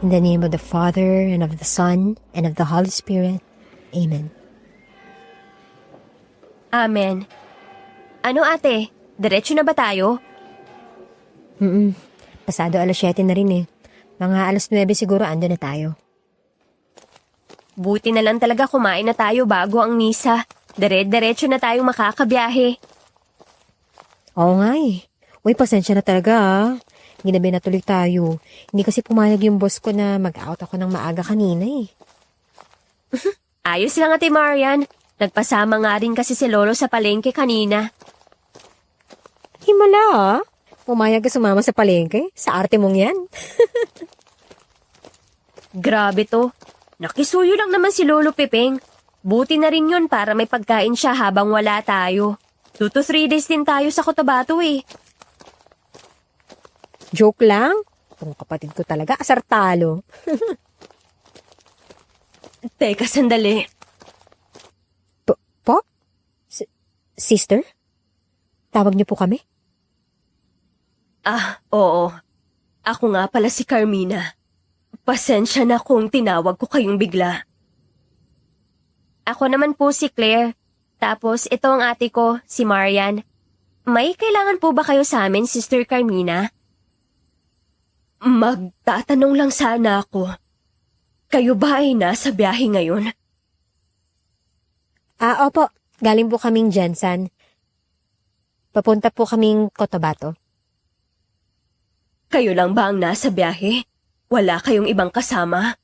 In the name of the Father, and of the Son, and of the Holy Spirit. Amen. Amen. Ano ate, diretso na ba tayo? Pasado 7:00 na rin eh. Mga 9:00 siguro ando na tayo. Buti na lang talaga kumain na tayo bago ang misa. Diretso na tayong makakabiyahe. Oo nga eh. Uy, pasensya na talaga ah. Ginabi na tuloy tayo. Hindi kasi pumayag yung boss ko na mag-out ako ng maaga kanina eh. Ayos lang ate Marian. Nagpasama nga rin kasi si Lolo sa palengke kanina. Himala ah. Pumayag ka sumama sa palengke? Sa arte mong yan? Grabe to. Nakisuyo lang naman si Lolo Pepeng. Buti na rin yun para may pagkain siya habang wala tayo. 2 to 3 days din tayo sa Cotabato eh. Joke lang? Itong kapatid ko talaga, asartalo. Teka, sandali. Po? Sister? Tawag niyo po kami? Ah, oo. Ako nga pala si Carmina. Pasensya na kung tinawag ko kayong bigla. Ako naman po si Claire. Tapos ito ang ate ko, si Marian. May kailangan po ba kayo sa amin, Sister Carmina? Magtatanong lang sana ako. Kayo ba ay nasa biyahe ngayon? Opo. Galing po kaming Jensen. Papunta po kaming Cotabato. Kayo lang ba ang nasa biyahe? Wala kayong ibang kasama?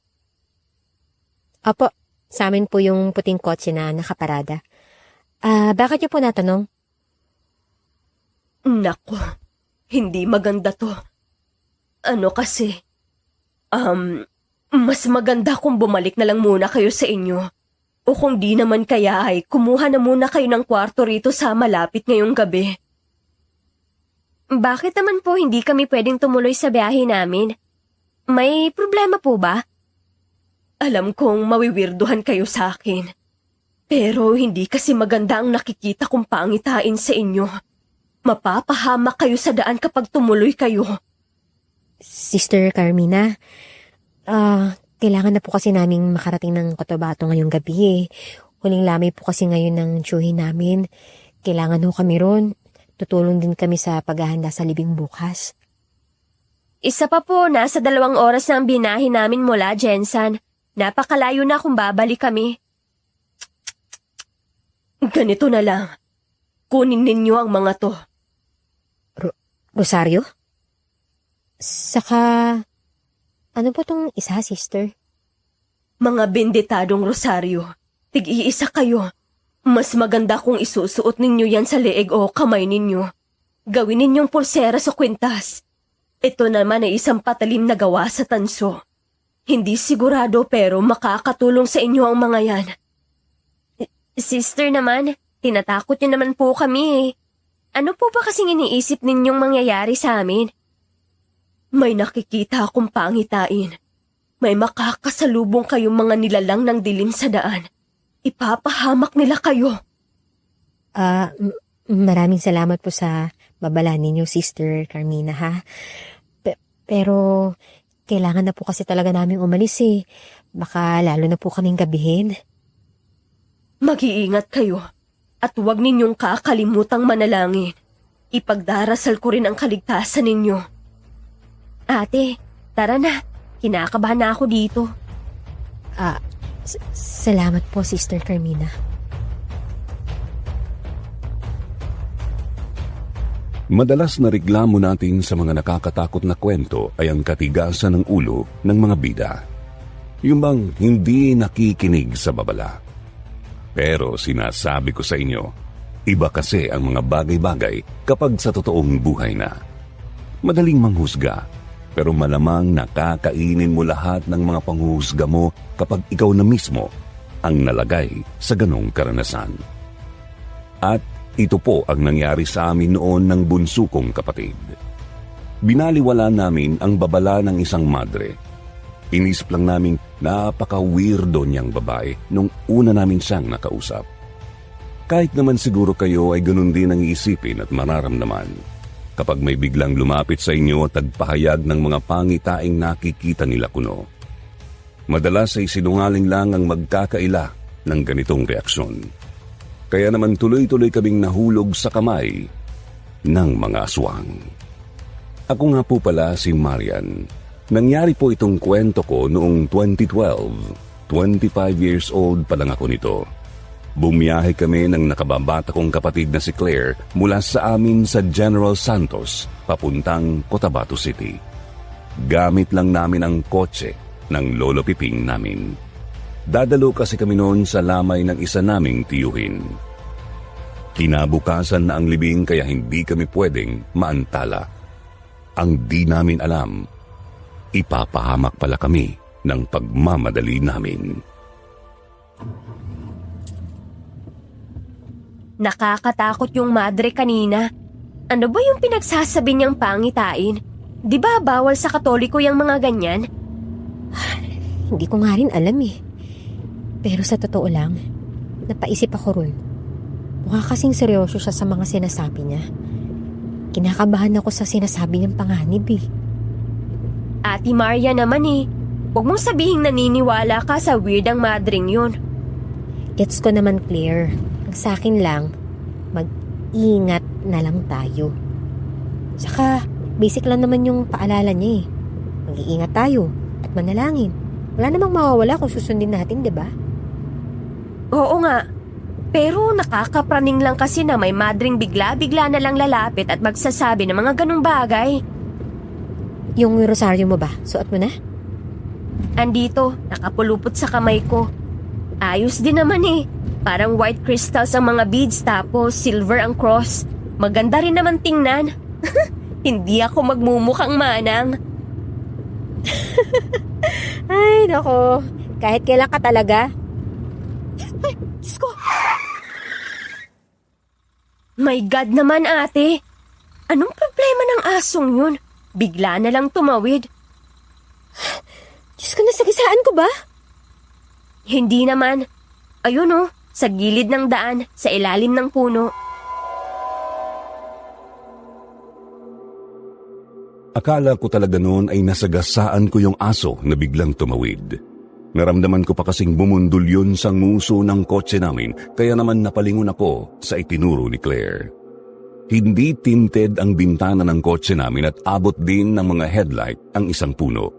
Opo. Sa amin po yung puting kotse na nakaparada. Bakit niyo po natanong? Nako, hindi maganda to. Ano kasi? Mas maganda kung bumalik na lang muna kayo sa inyo. O kung di naman kaya ay kumuha na muna kayo ng kwarto rito sa malapit ngayong gabi. Bakit naman po hindi kami pwedeng tumuloy sa biyahe namin? May problema po ba? Alam kong mawiwirduhan kayo sa akin. Pero hindi kasi maganda ang nakikita kong pangitain sa inyo. Mapapahamak kayo sa daan kapag tumuloy kayo. Sister Carmina, kailangan na po kasi naming makarating ng Cotabato ngayong gabi eh. Huling lamay po kasi ngayon ng tiyuhin namin. Kailangan ho kami ron. Tutulong din kami sa paghahanda sa libing bukas. Isa pa po, nasa 2 oras na ang binahe namin mula Jensen. Napakalayo na kung babalik kami. Ganito na lang. Kunin ninyo ang mga to. Rosario? Saka, ano po tong isa, sister? Mga bendetadong rosaryo. Tig-iisa kayo. Mas maganda kung isusuot ninyo yan sa leeg o kamay ninyo. Gawin ninyong pulsera sa kwintas. Ito naman ay isang patalim na gawa sa tanso. Hindi sigurado pero makakatulong sa inyo ang mga yan. Sister naman, tinatakot niyo naman po kami eh. Ano po ba kasing iniisip ninyong mangyayari sa amin? May nakikita akong pangitain. May makakasalubong kayong mga nilalang ng dilim sa daan. Ipapahamak nila kayo. Maraming salamat po sa babala ninyo, Sister Carmina, ha? Pero, kailangan na po kasi talaga namin umalis eh. Baka lalo na po kaming gabihin. Mag-iingat kayo. At huwag ninyong kakalimutang manalangin. Ipagdarasal ko rin ang kaligtasan ninyo. Ate, tara na. Kinakabahan na ako dito. Salamat po, Sister Carmina. Madalas na reklamo natin sa mga nakakatakot na kwento ay ang katigasan ng ulo ng mga bida. Yung bang hindi nakikinig sa babala. Pero sinasabi ko sa inyo, iba kasi ang mga bagay-bagay kapag sa totoong buhay na. Madaling manghusga, pero malamang nakakainin mo lahat ng mga panghuhusga mo kapag ikaw na mismo ang nalagay sa ganong karanasan. At ito po ang nangyari sa amin noon ng bunso kong kapatid. Binaliwala namin ang babala ng isang madre. Inisip lang namin napaka-weirdo niyang babae nung una namin siyang nakausap. Kahit naman siguro kayo ay ganun din ang iisipin at mararamdaman. kapag may biglang lumapit sa inyo at nagpahayag ng mga pangitaing nakikita nila kuno. Madalas ay sinungaling lang ang magkakaila ng ganitong reaksyon. Kaya naman tuloy-tuloy kaming nahulog sa kamay ng mga aswang. Ako nga po pala si Marian. Nangyari po itong kwento ko noong 2012. 25 years old pa lang ako nito. Bumiyahe kami ng nakababata kong kapatid na si Claire mula sa amin sa General Santos papuntang Cotabato City. Gamit lang namin ang kotse ng lolo Piping namin. Dadalo kasi kami noon sa lamay ng isa naming tiyuhin. Kinabukasan na ang libing kaya hindi kami pwedeng maantala. Ang di namin alam, ipapahamak pala kami ng pagmamadali namin. Nakakatakot yung madre kanina. Ano ba yung pinagsasabi niyang pangitain? Di ba bawal sa Katoliko yung mga ganyan? Hindi ko nga rin alam eh. Pero sa totoo lang, napaisip ako ron. Mukha kasing seryoso siya sa mga sinasabi niya. Kinakabahan ako sa sinasabi niyang panganib eh. Ate Maria naman eh. Huwag mong sabihing naniniwala ka sa weird ang madring yun. Gets ko naman, Claire. Ang sa akin lang, mag-ingat na lang tayo. Saka, basic lang naman yung paalala niya eh. Mag-iingat tayo at manalangin. Wala namang mawawala kung susundin natin, di ba? Oo nga. Pero nakakapraning lang kasi na may madring bigla-bigla na lang lalapit at magsasabi ng mga ganong bagay. Yung rosaryo mo ba? Suot mo na? Andito, nakapulupot sa kamay ko. Ayos din naman eh. Parang white crystals ang mga beads tapos silver ang cross. Maganda rin naman tingnan. Hindi ako magmumukhang manang. Ay, nako. Kahit kailan ka talaga. Ay, Diyos ko. My God naman ate. Anong problema ng asong yun? Bigla na lang tumawid. Diyos ko, nasagisaan ko ba? Hindi naman. Ayun oh, sa gilid ng daan, sa ilalim ng puno. Akala ko talaga noon ay nasagasaan ko yung aso na biglang tumawid. Naramdaman ko pa kasing bumundol yun sa nguso ng kotse namin, kaya naman napalingon ako sa itinuro ni Claire. Hindi tinted ang bintana ng kotse namin at abot din ng mga headlight ang isang puno.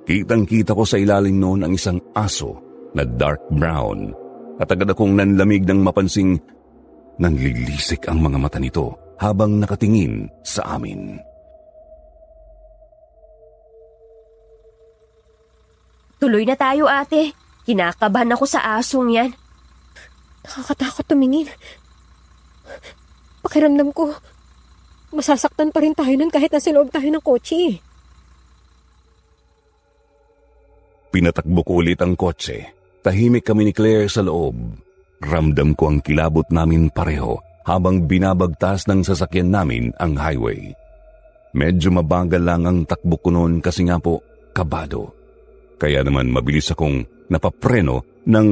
Kitang-kita ko sa ilalim noon ang isang aso na dark brown at agad akong nanlamig nang mapansing nanlilisik ang mga mata nito habang nakatingin sa amin. Tuloy na tayo ate. Kinakabahan ako sa asong yan. Nakakatakot tumingin. Pakiramdam ko, masasaktan pa rin tayo nun kahit nasa loob tayo ng kotse. Pinatakbo ko ulit ang kotse. Tahimik kami ni Claire sa loob. Ramdam ko ang kilabot namin pareho habang binabagtas ng sasakyan namin ang highway. Medyo mabagal lang ang takbo ko noon kasi nga po kabado. Kaya naman mabilis akong napapreno ng...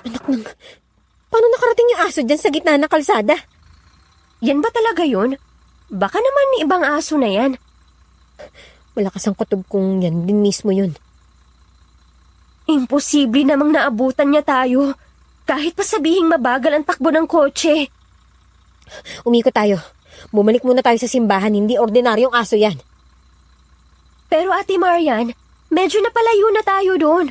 Anak ng... Paano nakarating yung aso dyan sa gitna ng kalsada? Yan ba talaga yun? Baka naman ibang aso na yan. Malakas ang kutob kung yan din mismo yun. Imposible namang naabutan niya tayo. Kahit pa sabihing mabagal ang takbo ng kotse. Umikot tayo. Bumalik muna tayo sa simbahan, hindi ordinaryong aso yan. Pero Ate Marian, medyo napalayo na tayo doon.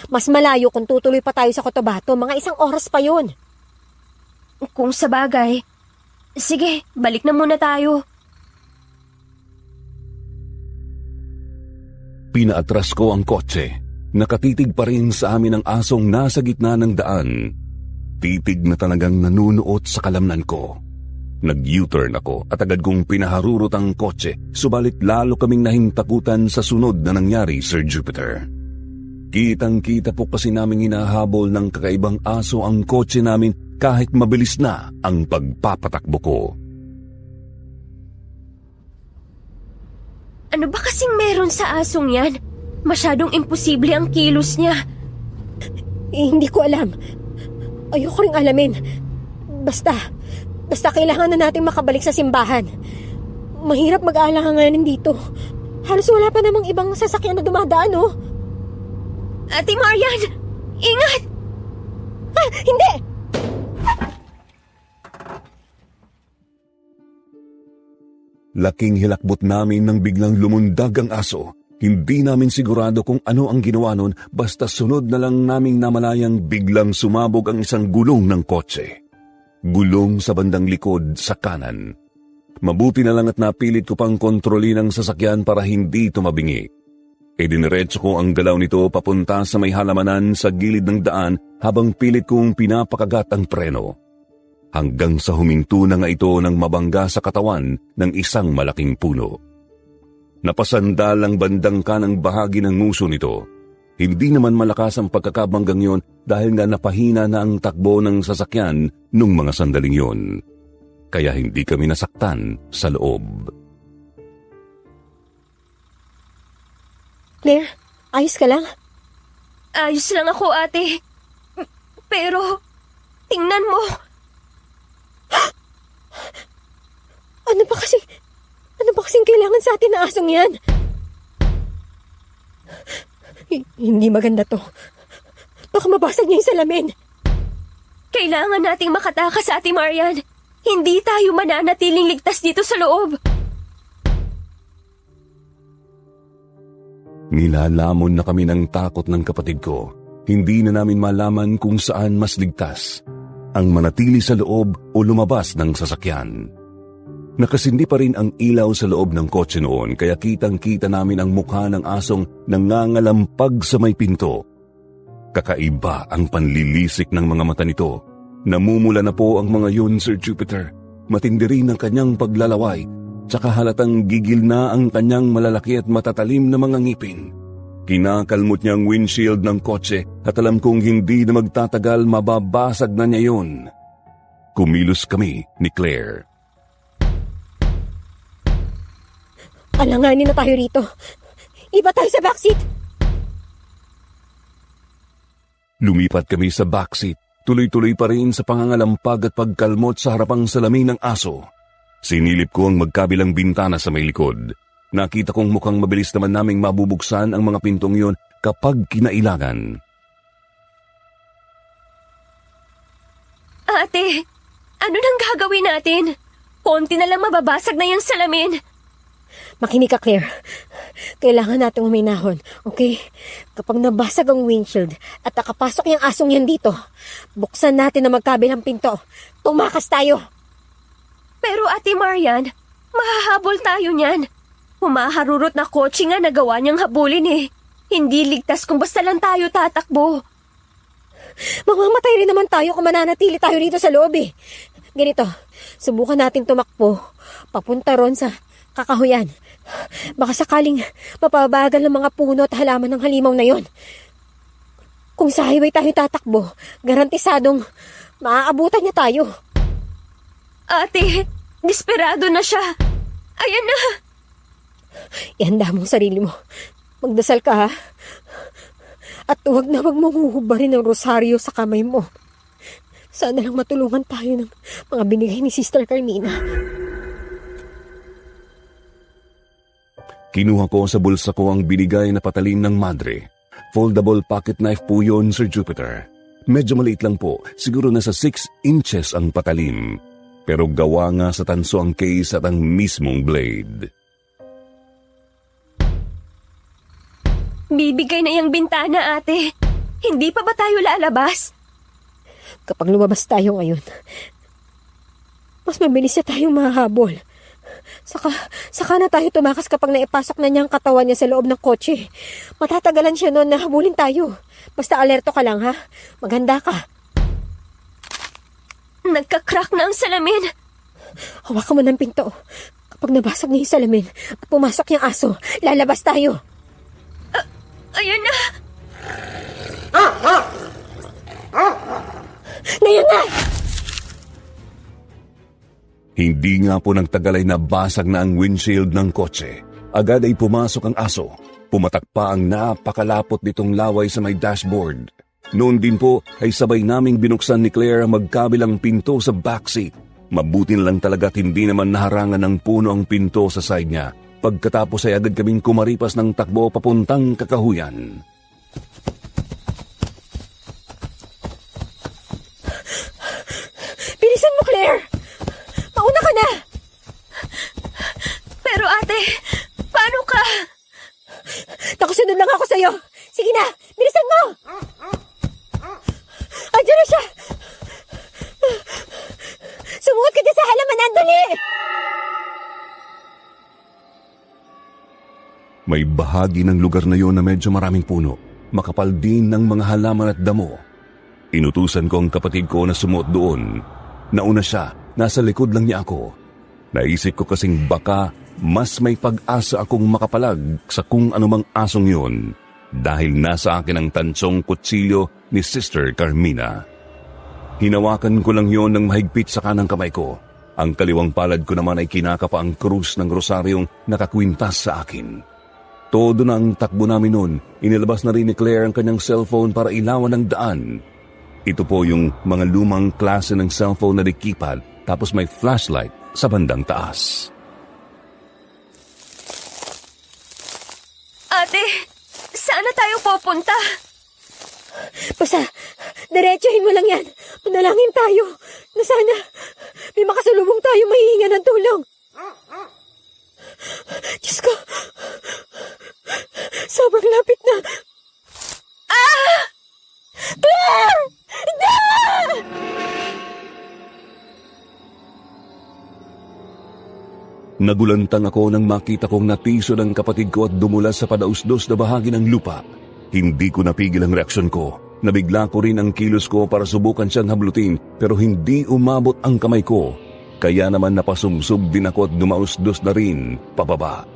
Mas malayo kung tutuloy pa tayo sa Cotabato, mga 1 oras pa yun. Kung sa bagay. Sige, balik na muna tayo. Pinaatras ko ang kotse. Nakatitig pa rin sa amin ang asong nasa gitna ng daan. Titig na talagang nanunuot sa kalamnan ko. Nag-U-turn ako at agad kong pinaharurot ang kotse, subalit lalo kaming nahintakutan sa sunod na nangyari, Sir Jupiter. Kitang-kita po kasi naming hinahabol ng kakaibang aso ang kotse namin kahit mabilis na ang pagpapatakbo ko. Ano ba kasing meron sa asong yan? Masyadong imposible ang kilos niya. Hindi ko alam. Ayoko ring alamin. Basta kailangan na natin makabalik sa simbahan. Mahirap mag-aalanganin dito. Halos wala pa namang ibang sasakyan na dumadaan, oh. Ate Marian, ingat! Hindi! Laking hilakbot namin nang biglang lumundag ang aso. Hindi namin sigurado kung ano ang ginawa nun, basta sunod na lang naming namalayang biglang sumabog ang isang gulong ng kotse. Gulong sa bandang likod sa kanan. Mabuti na lang at napilit ko pang kontrolin ang sasakyan para hindi tumabingi. Idiniretso ko ang galaw nito papunta sa may halamanan sa gilid ng daan habang pilit kong pinapakagat ang preno. Hanggang sa huminto na nga ito ng mabangga sa katawan ng isang malaking puno. Napasandal ang bandang kanang bahagi ng nguso nito. Hindi naman malakas ang pagkakabanggang yon dahil nga napahina na ang takbo ng sasakyan nung mga sandaling yon. Kaya hindi kami nasaktan sa loob. Claire, ayos ka lang? Ayos lang ako, ate. Pero, tingnan mo. Ano ba kasing kailangan sa atin na asong yan? Hindi maganda to. Baka mabasag niya yung salamin. Kailangan nating makatakas, Ate Marian. Hindi tayo mananatiling ligtas dito sa loob. Nilalamon na kami ng takot ng kapatid ko. Hindi na namin malaman kung saan mas ligtas. Ang manatili sa loob o lumabas ng sasakyan. Nakasindi pa rin ang ilaw sa loob ng kotse noon kaya kitang-kita namin ang mukha ng asong nangangalampag sa may pinto. Kakaiba ang panlilisik ng mga mata nito. Namumula na po ang mga yun, Sir Jupiter. Matindi rin ang kanyang paglalaway, tsaka halatang gigil na ang kanyang malalaki at matatalim na mga ngipin. Kinakalmot niya ang windshield ng kotse at alam kong hindi na magtatagal mababasag na niya yun. Kumilos kami ni Claire. Alanganin na tayo rito. Iba tayo sa backseat. Lumipat kami sa backseat. Tuloy-tuloy pa rin sa pangangalampag at pagkalmot sa harapang salamin ng aso. Sinilip ko ang magkabilang bintana sa may likod. Nakita kong mukhang mabilis naman naming mabubuksan ang mga pintong yon kapag kinailangan. Ate, ano nang gagawin natin? Konti na lang mababasag na yung salamin. Makinig ka, Claire. Kailangan natin uminahon, okay? Kapag nabasag ang windshield at nakapasok yung asong yan dito, buksan natin ang magkabilang pinto. Tumakas tayo. Pero Ate Marian, mahahabol tayo niyan. Humaharurot na kotse nga nagawa niyang habulin eh. Hindi ligtas kung basta lang tayo tatakbo. Mamamatay rin naman tayo kung mananatili tayo dito sa loob eh. Ganito, subukan natin tumakbo. Papunta ron sa kakahuyan. Baka sakaling mapabagal ng mga puno at halaman ng halimaw na yon. Kung sa highway tayo tatakbo, garantisadong maaabutan niya tayo. Ate, desperado na siya. Ayan na. Ihanda mo ang sarili mo. Magdasal ka, ha? At huwag mong huhubarin ng rosaryo sa kamay mo. Sana lang matulungan tayo ng mga binigay ni Sister Carmina. Kinuha ko sa bulsa ko ang binigay na patalim ng madre. Foldable pocket knife po yun, Sir Jupiter. Medyo maliit lang po, siguro nasa 6 inches ang patalim. Pero gawa nga sa tanso ang case at ang mismong blade. Bibigay na yung bintana, ate. Hindi pa ba tayo lalabas? Kapag lumabas tayo ngayon, mas mabilis na tayong mahahabol. Saka na tayo tumakas kapag naipasok na niya ang katawan niya sa loob ng kotse. Matatagalan siya noon na habulin tayo. Basta alerto ka lang, ha? Maghanda ka. Nagka-crack na ang salamin. Hawakan mo ng pinto. Kapag nabasag niya yung salamin at pumasok yung aso, lalabas tayo. Ayan na! Ngayon na! Hindi nga po nagtagal ay nabasag na ang windshield ng kotse. Agad ay pumasok ang aso. Pumatak pa ang napakalapot nitong laway sa may dashboard. Noon din po ay sabay naming binuksan ni Claire ang magkabilang pinto sa backseat. Mabuti na lang talaga't hindi naman naharangan ng puno ang pinto sa side niya. Pagkatapos ay agad kaming kumaripas ng takbo papuntang Kakahuyan. Bilisan mo, Claire! Mauna ka na! Pero ate, paano ka? Nakasunod lang ako sa'yo. Sige na, bilisan mo! Andiyan na siya! Sumuot ka dyan sa halaman, andali! May bahagi ng lugar na yon na medyo maraming puno. Makapal din ng mga halaman at damo. Inutusan ko ang kapatid ko na sumuot doon. Nauna siya, nasa likod lang niya ako. Naisip ko kasing baka mas may pag-asa akong makapalag sa kung anumang asong yon dahil nasa akin ang tansong kutsilyo ni Sister Carmina. Hinawakan ko lang yon ng mahigpit sa kanang kamay ko. Ang kaliwang palad ko naman ay kinakapa ang krus ng rosaryong nakakwintas sa akin. Todo na ang takbo namin noon. Inilabas na rin ni Claire ang kanyang cellphone para ilawan ng daan. Ito po yung mga lumang klase ng cellphone na keypad tapos may flashlight sa bandang taas. Ate, saan na tayo pupunta? Basta, diretsuhin mo lang yan. Manalangin tayo na sana may makasalubong tayo mahihinga ng tulong. Diyos ko, sobrang lapit na. Claire! Hindi! Nagulantang ako nang makita kong natiso ng kapatid ko at dumulas sa padausdos na bahagi ng lupa. Hindi ko napigil ang reaksyon ko. Nabigla ko rin ang kilos ko para subukan siyang hablutin pero hindi umabot ang kamay ko. Kaya naman napasumsub din ako at dumausdos na rin pababa.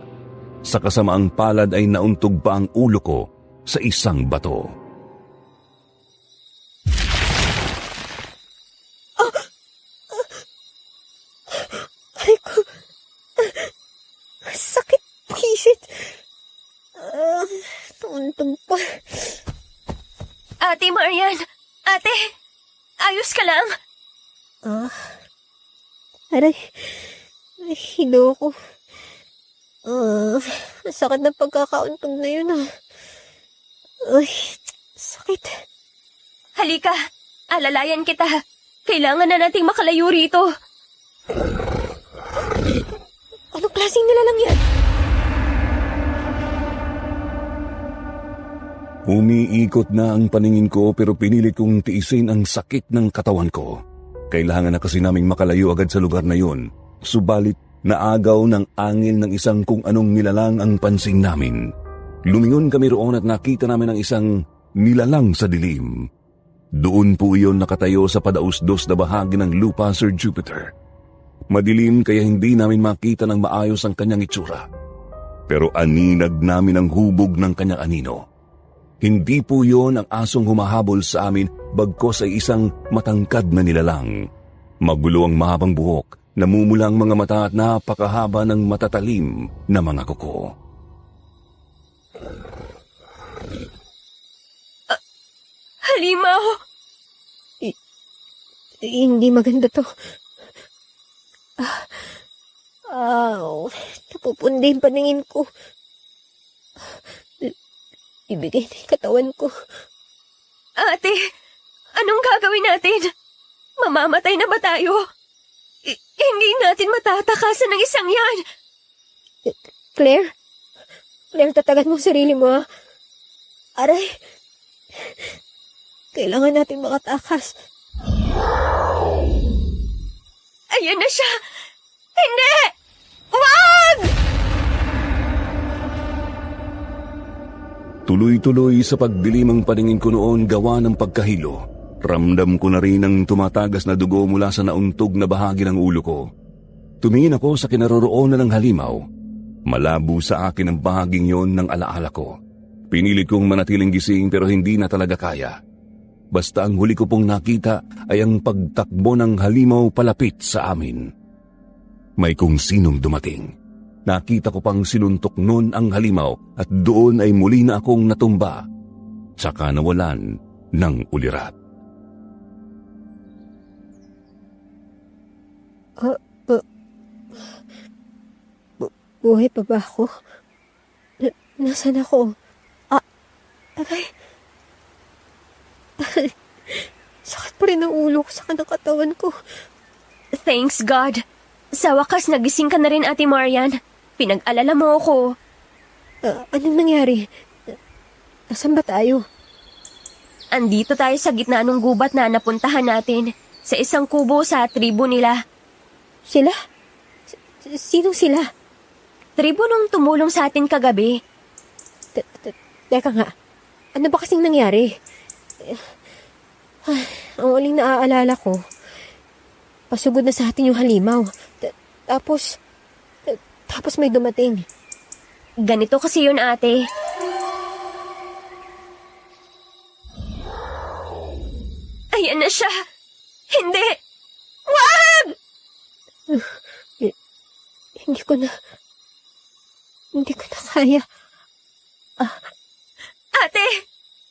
Sa kasamaang palad ay nauntog pa ang ulo ko sa isang bato. Ay ko, sakit pisit. Tuntog pa. Ate Marian, ate, ayos ka lang? Aray, hilo ko. Sakit na pagkakauntog na yun Ay, sakit. Halika, alalayan kita. Kailangan na nating makalayo rito. Anong klaseng nilalang yan? Umiikot na ang paningin ko pero pinilit kong tiisin ang sakit ng katawan ko. Kailangan na kasi naming makalayo agad sa lugar na yun. Subalit naagaw ng angil ng isang kung anong nilalang ang pansin namin. Lumingon kami roon at nakita namin ang isang nilalang sa dilim. Doon po iyon nakatayo sa padausdos na bahagi ng lupa, Sir Jupiter. Madilim kaya hindi namin makita ng maayos ang kanyang itsura. Pero aninag namin ang hubog ng kanyang anino. Hindi po yon ang asong humahabol sa amin bagkos ay isang matangkad na nilalang. Magulo ang mahabang buhok, namumula ang mga mata at napakahaba ng matatalim na mga kuko. Halimaw! Hindi maganda to. Napupundi yung paningin ko. Ibigay na yung katawan ko. Ate, anong gagawin natin? Mamamatay na ba tayo? Hindi natin matatakasan ng isang yan. Claire? Claire, tatagan mo ang sarili mo, ha? Aray. Kailangan natin makatakas. Ayan na siya. Hindi! Wag! Tuloy-tuloy sa pagdilim ang paningin ko noon gawa ng pagkahilo. Ramdam ko na rin ang tumatagas na dugo mula sa nauntog na bahagi ng ulo ko. Tumingin ako sa kinaroroonan ng halimaw. Malabo sa akin ang bahaging yon ng alaala ko. Pinilit kong manatiling gising pero hindi na talaga kaya. Basta ang huli ko pong nakita ay ang pagtakbo ng halimaw palapit sa amin. May kung sinong dumating. Nakita ko pang sinuntok noon ang halimaw at doon ay muli na akong natumba. Tsaka nawalan ng ulirat. Buhay pa ba ako? Nasaan ako? Aray. Sakit pa rin ang ulo ko sa kanang katawan ko. Thanks God. Sa wakas nagising ka na rin, Ate Marian. Pinag-alala mo ako. Anong nangyari? Nasaan ba tayo? Andito tayo sa gitna ng gubat na napuntahan natin. Sa isang kubo sa tribo nila. Sila? Sinong sila? Tribo nung tumulong sa atin kagabi. Teka nga. Ano ba kasing nangyari? Ang uling naaalala ko, pasugod na sa atin yung halimaw. Tapos may dumating. Ganito kasi yun, ate. Ayan na siya. Hindi. Wag! Hindi ko na kaya. Ate!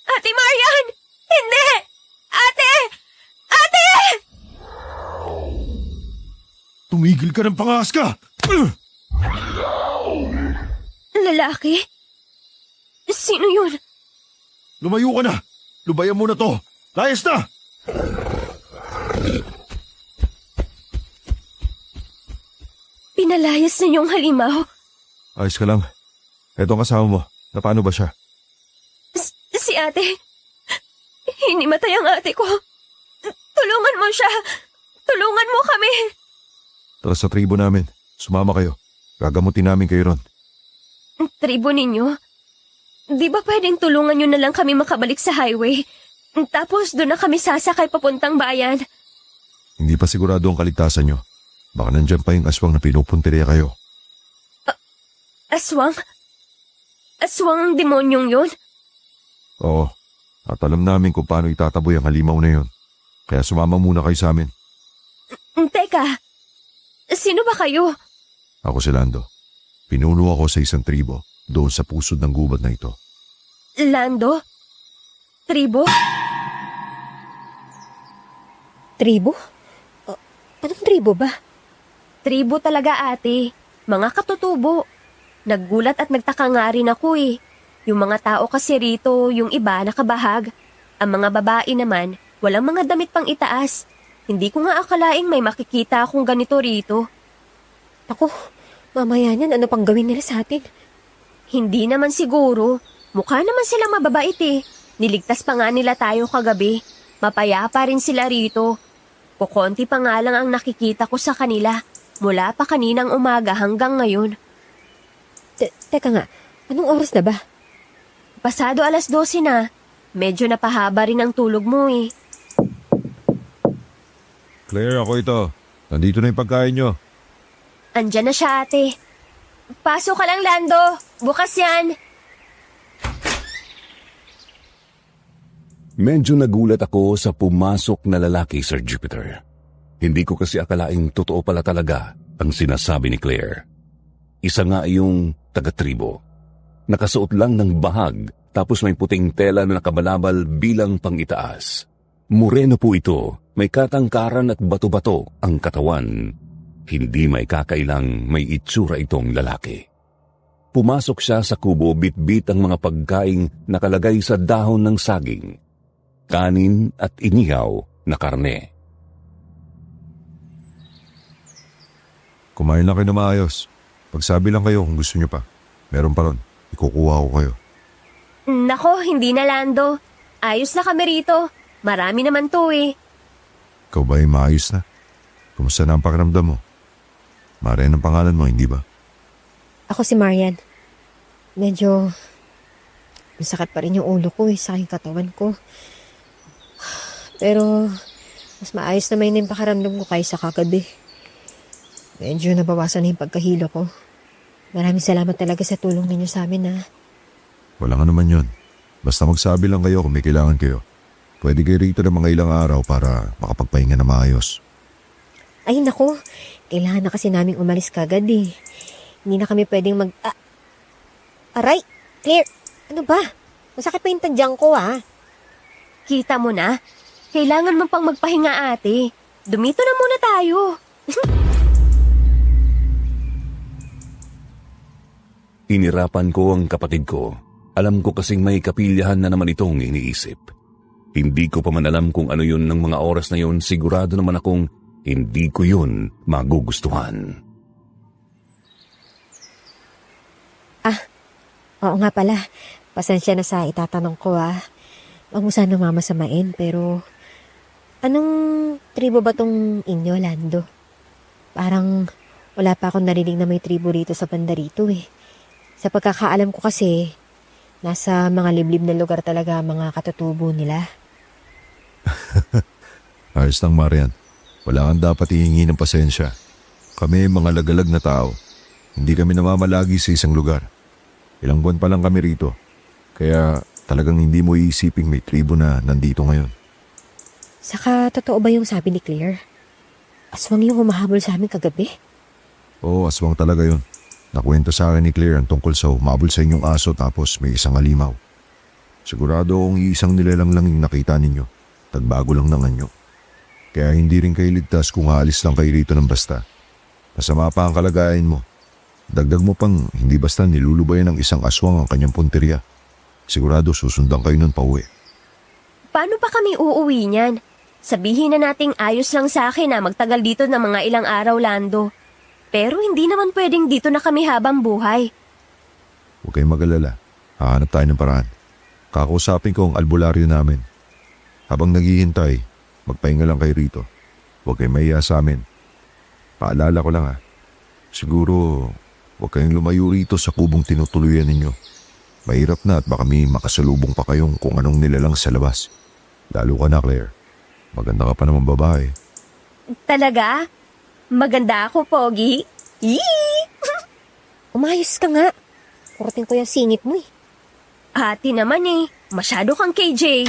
Ate Marian! Hindi! Ate! Ate! Tumigil ka ng pangas ka! Lalaki? Sino yun? Lumayo ka na! Lubayan mo na to! Layas na! Pinalayas na yung halimaw. Ayos ka lang. Eto ang kasama mo. Na paano ba siya? Si ate. Hinimatay ang ate ko. Tulungan mo siya. Tulungan mo kami. Tara sa tribo namin. Sumama kayo. Gagamutin namin kayo ron. Tribo ninyo? Di ba pwedeng tulungan nyo na lang kami makabalik sa highway? Tapos doon na kami sasakay papuntang bayan. Hindi pa sigurado ang kaligtasan nyo. Baka nandyan pa yung aswang na pinupuntirya kayo. Aswang? Aswang ang demonyong yun? Oo. At alam namin kung paano itataboy ang halimaw na yun. Kaya sumama muna kayo sa amin. Teka, sino ba kayo? Ako si Lando. Pinuno ako sa isang tribo doon sa pusod ng gubat na ito. Lando? Tribo? Tribo? Anong tribo ba? Tribo talaga, ate. Mga katutubo. Naggulat at nagtaka nga rin ako eh. Yung mga tao kasi rito, yung iba nakabahag. Ang mga babae naman, walang mga damit pang itaas. Hindi ko nga akalaing may makikita akong ganito rito. Ako, mamaya niyan ano pang gawin nila sa atin? Hindi naman siguro. Mukha naman silang mababait eh. Niligtas pa nga nila tayo kagabi. Mapayapa rin sila rito. Kukonti pa nga lang ang nakikita ko sa kanila. Mula pa kaninang umaga hanggang ngayon. Teka nga, anong oras na ba? Pasado 12:00 na. Medyo napahaba rin ang tulog mo eh. Claire, ako ito. Nandito na yung pagkain nyo. Andyan na siya, ate. Pasok ka lang, Lando. Bukas yan. Medyo nagulat ako sa pumasok na lalaki, Sir Jupiter. Hindi ko kasi akalaing totoo pala talaga ang sinasabi ni Claire. Isa nga yung taga-tribo. Nakasuot lang ng bahag tapos may puting tela na nakabalabal bilang pangitaas. Moreno po ito, may katangkaran at bato-bato ang katawan. Hindi may kakailang may itsura itong lalaki. Pumasok siya sa kubo, bit-bit ang mga pagkaing nakalagay sa dahon ng saging, kanin at inihaw na karne. Kumain lang kayo na maayos. Pagsabi lang kayo kung gusto nyo pa. Meron pa ron. Ikukuha ko kayo. Nako, hindi na, Lando. Ayos na kami rito. Marami naman to eh. Ikaw ba ay maayos na? Kumusta na ang pakiramdam mo? Marian ang pangalan mo, hindi ba? Ako si Marian. Medyo masakit pa rin yung ulo ko sa aking katawan ko. Pero mas maayos naman yung pakaramdam ko kaysa kagabi. Medyo nabawasan na yung pagkahilo ko. Maraming salamat talaga sa tulong ninyo sa amin, ha. Wala nga naman yun. Basta magsabi lang kayo kung may kailangan kayo. Pwede kayo rito ng mga ilang araw para makapagpahinga na maayos. Ay, naku. Kailangan na kasi naming umalis kagad, eh. Hindi na kami pwedeng Aray! Claire! Ano ba? Masakit pa yung tadyang ko, ha? Kita mo na? Kailangan mo pang magpahinga, ate. Dumito na muna tayo. Inirapan ko ang kapatid ko. Alam ko kasing may kapilyahan na naman itong iniisip. Hindi ko pa man alam kung ano yun ng mga oras na yun. Sigurado naman akong hindi ko yun magugustuhan. Oo nga pala. Pasensya na sa itatanong ko Huwag mo sana mamasamain, pero anong tribo ba tong inyo, Lando? Parang wala pa akong narinig na may tribo rito sa banda rito eh. Sa pagkakaalam ko kasi, nasa mga liblib na lugar talaga mga katutubo nila. Ayos lang, Marian. Wala kang dapat ihingi ng pasensya. Kami mga lagalag na tao. Hindi kami namamalagi sa isang lugar. Ilang buwan pa lang kami rito. Kaya talagang hindi mo iisiping may tribo na nandito ngayon. Saka totoo ba yung sabi ni Claire? Aswang yung humahabol sa amin kagabi? Oo, aswang talaga yun. Nakwento sa akin ni Claire ang tungkol sa humabol sa inyong aso tapos may isang halimaw. Sigurado kung iisang nilalang lang yung nakita ninyo. Tagbago lang ng anyo. Kaya hindi rin kayo ligtas kung aalis lang kayo rito ng basta. Masama pa ang kalagayan mo. Dagdag mo pang hindi basta nilulubayan ng isang aswang ang kanyang punteriya. Sigurado susundan kayo nun pauwi. Paano pa kami uuwi niyan? Sabihin na nating ayos lang sa akin na magtagal dito ng mga ilang araw, Lando. Pero hindi naman pwedeng dito na kami habang buhay. Huwag kayong mag-alala. Hahanap tayo ng paraan. Kakausapin ko ang albularyo namin. Habang naghihintay, magpahinga lang kayo rito. Huwag kayong mahiya sa amin. Paalala ko lang siguro huwag kayong lumayo rito sa kubong tinutuluyan ninyo. Mahirap na at baka may makasalubong pa kayong kung anong nilalang sa labas. Lalo ka na, Claire. Maganda ka pa naman babae. Talaga? Maganda ako, Pogi. Yee! Umayos ka nga. Kurating ko yung singit mo eh. Ate naman masyado kang KJ.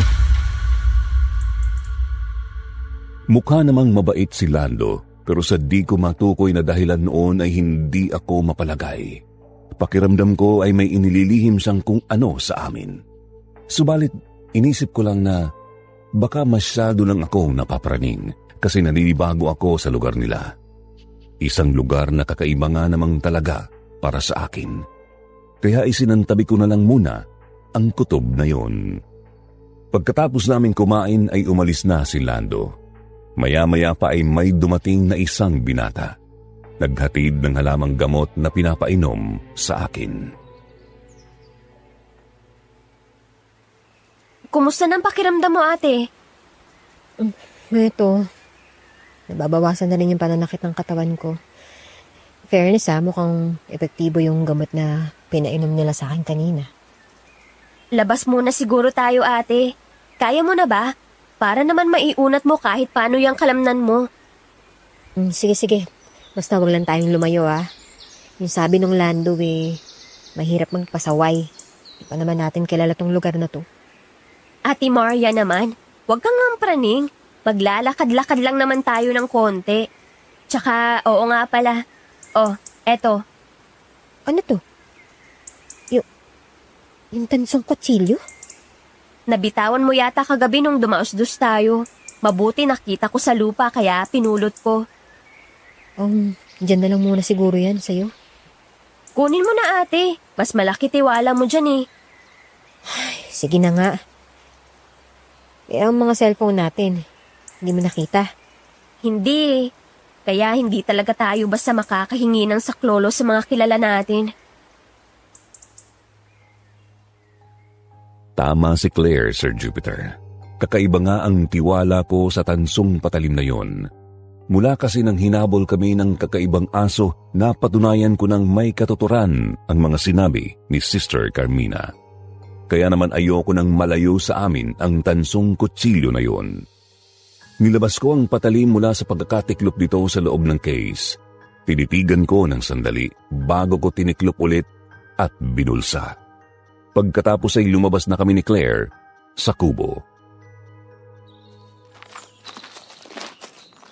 Mukha namang mabait si Lando, pero sa di ko matukoy na dahilan noon ay hindi ako mapalagay. Pakiramdam ko ay may inililihim siyang kung ano sa amin. Subalit, inisip ko lang na baka masyado lang akong napapraning kasi naninibago ako sa lugar nila. Isang lugar na kakaiba nga namang talaga para sa akin. Kaya isinantabi ko na lang muna ang kutob na yon. Pagkatapos namin kumain ay umalis na si Lando. Maya-maya pa ay may dumating na isang binata. Naghatid ng halamang gamot na pinapainom sa akin. Kumusta ng pakiramdam mo, ate? Ito, nababawasan na rin yung pananakit ng katawan ko. Fairness mukhang epektibo yung gamot na pinainom nila sa akin kanina. Labas muna siguro tayo, ate. Kaya mo na ba? Para naman maiunat mo kahit paano yung kalamnan mo. Sige. Basta wag lang tayong lumayo Yung sabi ng Lando mahirap magpasaway. Di pa naman natin kilala tong lugar na to. Ate Maria naman, huwag kang ngampraning. Maglalakad-lakad lang naman tayo ng konti. Tsaka, oo nga pala. Oh, eto. Ano to? Yung tansong kutsilyo? Nabitawan mo yata kagabi nung dumausdos tayo. Mabuti nakita ko sa lupa kaya pinulot ko. Dyan na lang muna siguro yan sa'yo. Kunin mo na, ate. Mas malaki tiwala mo dyan Sige na nga. Ang mga cellphone natin, hindi mo nakita. Hindi. Kaya hindi talaga tayo basta makakahingi ng saklolo sa mga kilala natin. Tama si Claire, Sir Jupiter. Kakaiba nga ang tiwala ko sa tansong patalim na yon. Mula kasi nang hinabol kami ng kakaibang aso, napatunayan ko ng may katuturan ang mga sinabi ni Sister Carmina. Kaya naman ayoko nang malayo sa amin ang tansong kutsilyo na yon. Nilabas ko ang patalim mula sa pagkakatiklop dito sa loob ng case. Tinitigan ko ng sandali bago ko tiniklop ulit at binulsa. Pagkatapos ay lumabas na kami ni Claire sa kubo.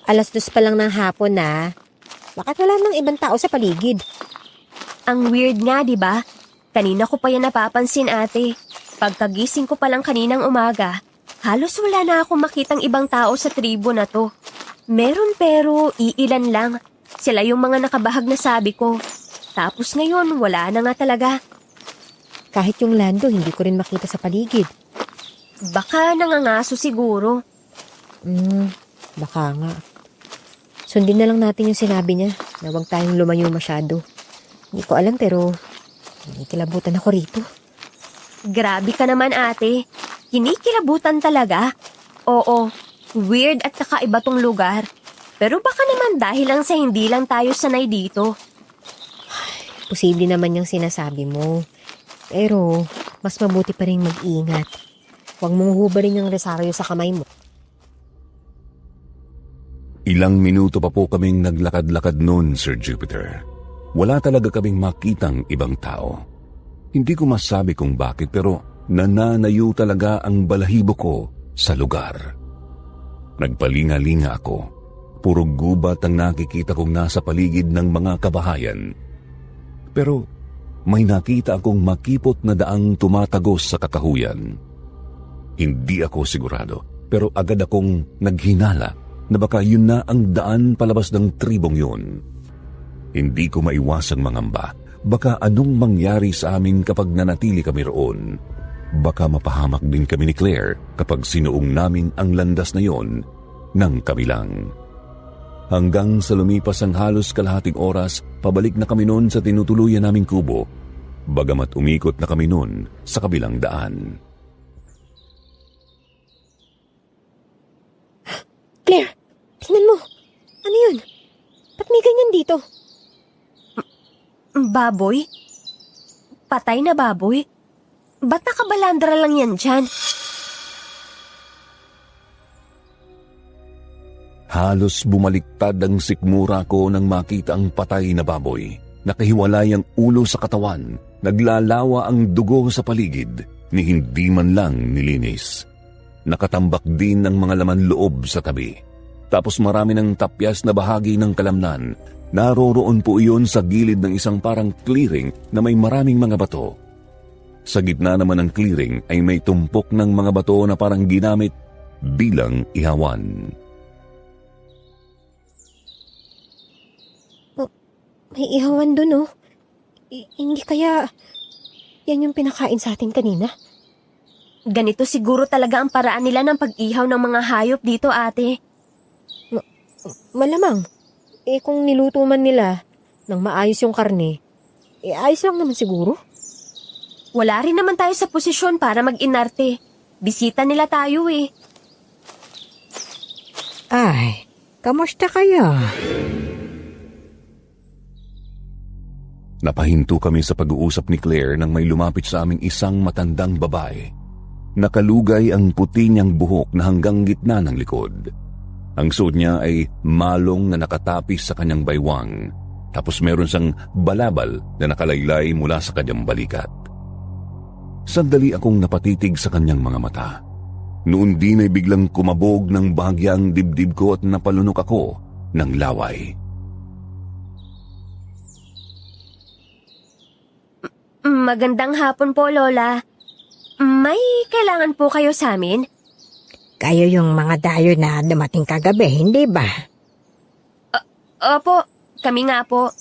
2:00 pa lang ng hapon Bakit wala nang ibang tao sa paligid? Ang weird nga, di ba? Kanina ko pa yan napapansin, ate. Pagkagising ko pa lang kaninang umaga, Halos wala na akong makitang ibang tao sa tribo na to. Meron pero iilan lang. Sila yung mga nakabahag na sabi ko. Tapos ngayon, wala na nga talaga. Kahit yung Lando, hindi ko rin makita sa paligid. Baka nangangaso siguro. Baka nga. Sundin na lang natin yung sinabi niya na huwag tayong lumayo masyado. Hindi ko alam pero kinikilabutan ako rito. Grabe ka naman ate. Kinikilabutan talaga. Oo, weird at kakaiba tong lugar. Pero baka naman dahil lang sa hindi lang tayo sanay dito. Posible naman yung sinasabi mo. Pero mas mabuti pa rin mag-ingat. Huwag mong hubarin yung resaryo sa kamay mo. Ilang minuto pa po kaming naglakad-lakad noon, Sir Jupiter. Wala talaga kaming makitang ibang tao. Hindi ko masabi kung bakit pero nananayo talaga ang balahibo ko sa lugar. Nagpalinga-linga ako. Puro gubat ang nakikita kong nasa paligid ng mga kabahayan. Pero may nakita akong makipot na daang tumatagos sa kakahuyan. Hindi ako sigurado pero agad akong naghinala na baka yun na ang daan palabas ng tribong yun. Hindi ko maiwasang mangamba. Baka anong mangyari sa amin kapag nanatili kami roon. Baka mapahamak din kami ni Claire kapag sinuong namin ang landas na yon ng kami lang. Hanggang sa lumipas ang halos kalahating oras, pabalik na kami noon sa tinutuluyan naming kubo. Bagamat umikot na kami noon sa kabilang daan. Claire, tingnan mo. Ano yun? Ba't may ganyan dito? Baboy? Patay na baboy? Ba't nakabalandra lang yan dyan? Halos bumaliktad ang sikmura ko nang makita ang patay na baboy. Nakahiwalay ang ulo sa katawan. Naglalawa ang dugo sa paligid ni hindi man lang nilinis. Nakatambak din ang mga laman loob sa tabi. Tapos marami ng tapyas na bahagi ng kalamnan. Naroroon po iyon sa gilid ng isang parang clearing na may maraming mga bato. Sa gitna naman ng clearing ay may tumpok ng mga bato na parang ginamit bilang ihawan. May ihawan dun, oh. Hindi kaya yan yung pinakain sa atin kanina? Ganito siguro talaga ang paraan nila ng pag-ihaw ng mga hayop dito, ate. Malamang. Kung niluto man nila nang maayos yung karne, ayos lang naman siguro. Wala rin naman tayo sa posisyon para mag-inarte. Bisita nila tayo eh. Ay, kamusta kayo? Napahinto kami sa pag-uusap ni Claire nang may lumapit sa aming isang matandang babae. Nakalugay ang puti niyang buhok na hanggang gitna ng likod. Ang suot niya ay malong na nakatapis sa kanyang baywang, tapos meron siyang balabal na nakalaylay mula sa kanyang balikat. Sandali akong napatitig sa kanyang mga mata. Noon din ay biglang kumabog ng bahagya ang dibdib ko at napalunok ako ng laway. Magandang hapon po, Lola. May kailangan po kayo sa amin? Kayo yung mga dayo na dumating kagabi, hindi ba? Opo, kami nga po.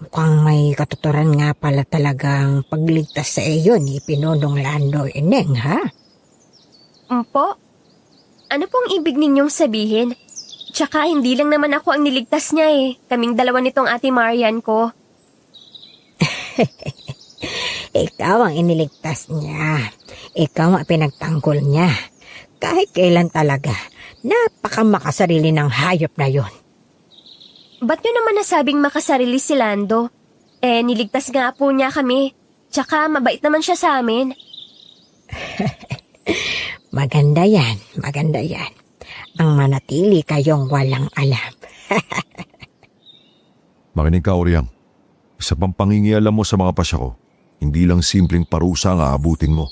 Mukhang may katuturan nga pala talagang pagligtas sa iyo ni Pinonong Lando Ineng, ha? Po? Ano pong ibig ninyong sabihin? Tsaka hindi lang naman ako ang niligtas niya eh. Kaming dalawa nitong ate Marian ko. Ikaw ang iniligtas niya. Ikaw ang pinagtanggol niya. Kahit kailan talaga, napakamakasarili ng hayop na yon. Ba't nyo naman nasabing makasarili si Lando? Niligtas nga po niya kami. Tsaka mabait naman siya sa amin. Maganda yan, maganda yan. Ang manatili kayong walang alam. Makinig ka, Oriang. Isa pang pangingialam mo sa mga pasya ko, hindi lang simpleng parusa ang aabutin mo.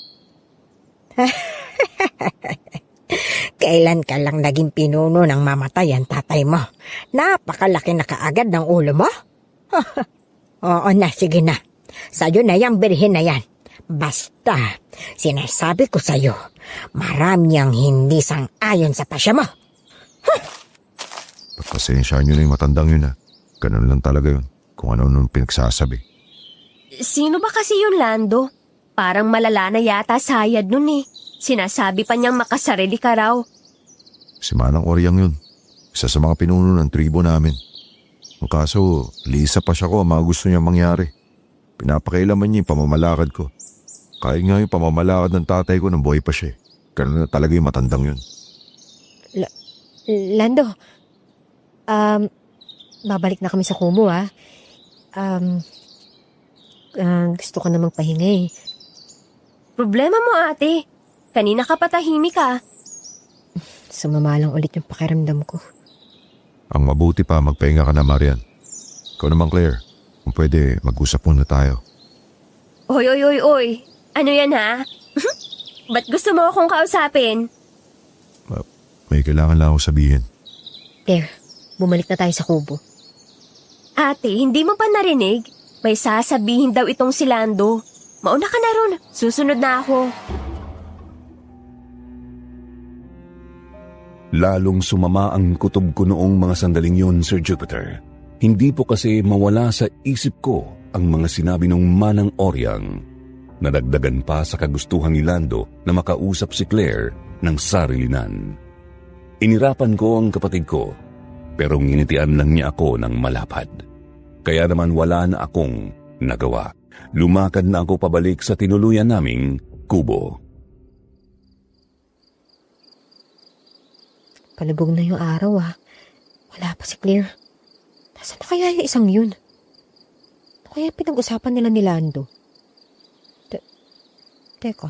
Kailan ka lang naging pinuno ng mamatay ang tatay mo? Napakalaki na kaagad ng ulo mo? Oo na, sige na. Sa'yo na yung birhin na yan. Basta, sinasabi ko sa'yo, marami ang hindi sang-ayon sa pasya mo. Pagpasensyaan nyo na yung matandang yun ha. Ganun lang talaga yun. Kung ano nung pinagsasabi. Sino ba kasi yun, Lando? Parang malala na yata sayad nun eh. Sinasabi pa niyang makasarili ka raw. Si Manang Oryang yun. Isa sa mga pinuno ng tribo namin. Ang kaso, lisa pa siya ko ang mga gusto niya mangyari. Pinapakailaman niya yung pamamalakad ko. Kahit nga yung pamamalakad ng tatay ko nang buhay pa siya. Ganun na talaga yung matandang yun. Lando, babalik na kami sa Kumu, ah. Gusto ko na magpahinga eh. Problema mo, ate. Kanina ka patahimik ka. Sumama lang ulit yung pakiramdam ko. Ang mabuti pa, magpahinga ka na, Marian. Ikaw naman, Claire. Kung pwede, mag-usap muna tayo. Oy. Ano yan, ha? Ba't gusto mo akong kausapin? May kailangan lang ako sabihin. Claire, bumalik na tayo sa kubo. Ate, hindi mo pa narinig? May sasabihin daw itong si Lando. Mauna ka na ron. Susunod na ako. Lalong sumama ang kutob ko noong mga sandaling yun, Sir Jupiter. Hindi po kasi mawala sa isip ko ang mga sinabi ng Manang Oryang. Nadagdagan pa sa kagustuhan ni Lando na makausap si Claire ng sarilinan. Inirapan ko ang kapatid ko, pero nginitian lang niya ako ng malapad. Kaya naman wala na akong nagawa. Lumakad na ako pabalik sa tinuluyan naming kubo. Palubog na yung araw, ah. Wala pa si Claire. Nasaan na kaya yung isang yun? Ano kaya pinag-usapan nila ni Lando? Teka,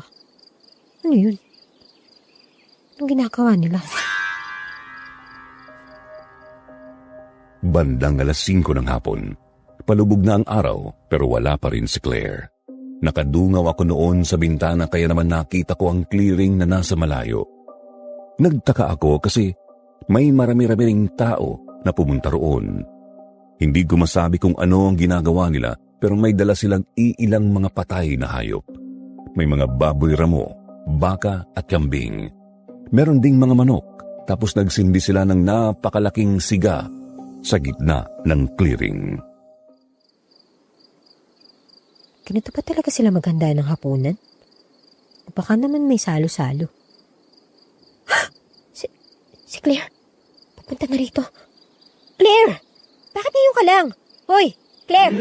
ano yun? Anong ginagawa nila? Bandang 5:00 ng hapon. Palubog na ang araw pero wala pa rin si Claire. Nakadungaw ako noon sa bintana kaya naman nakita ko ang clearing na nasa malayo. Nagtaka ako kasi may marami-rami ring tao na pumunta roon. Hindi ko masabi kung ano ang ginagawa nila pero may dala silang iilang mga patay na hayop. May mga baboy ramo, baka at kambing. Meron ding mga manok tapos nagsindi sila ng napakalaking siga sa gitna ng clearing. Ganito ba talaga sila maghanda ng hapunan? O baka naman may salo-salo. Si Claire, papunta na rito. Claire! Bakit ngayon ka lang? Hoy, Claire!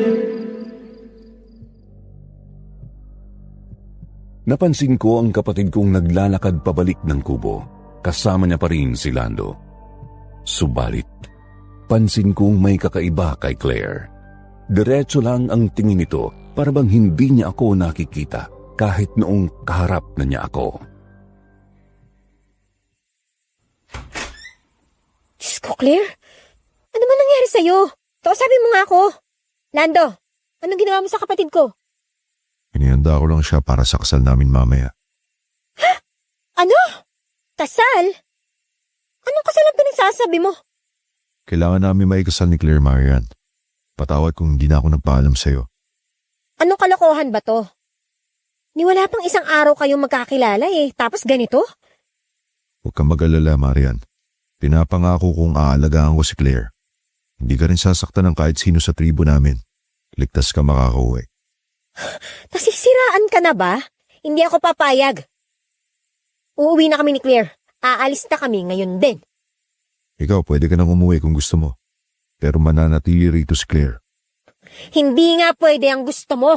Napansin ko ang kapatid kong naglalakad pabalik ng kubo. Kasama niya pa rin si Lando. Subalit, pansin kong may kakaiba kay Claire. Diretso lang ang tingin nito para bang hindi niya ako nakikita kahit noong kaharap na niya ako. Diyos ko, Claire! Ano man nangyari sa'yo? Kausapin mo nga ako. Lando, anong ginawa mo sa kapatid ko? Inihanda ko lang siya para sa kasal namin mamaya. Ano? Kasal? Anong kasal ang pinagsasabi mo? Kailangan namin maikasal ni Claire, Marian. Patawad kung hindi na ako nagpaalam sa'yo. Anong kalokohan ba to? Ni wala pang isang araw kayong magkakilala eh, tapos ganito? Huwag kang mag-alala, Marian. Pinapangako kong aalagaan ko si Claire. Hindi ka rin sasaktan ng kahit sino sa tribo namin. Ligtas ka makakauwi. Nasisiraan ka na ba? Hindi ako papayag. Uuwi na kami ni Claire. Aalis na kami ngayon din. Ikaw, pwede ka nang umuwi kung gusto mo. Pero mananatili rito si Claire. Hindi nga pwede ang gusto mo.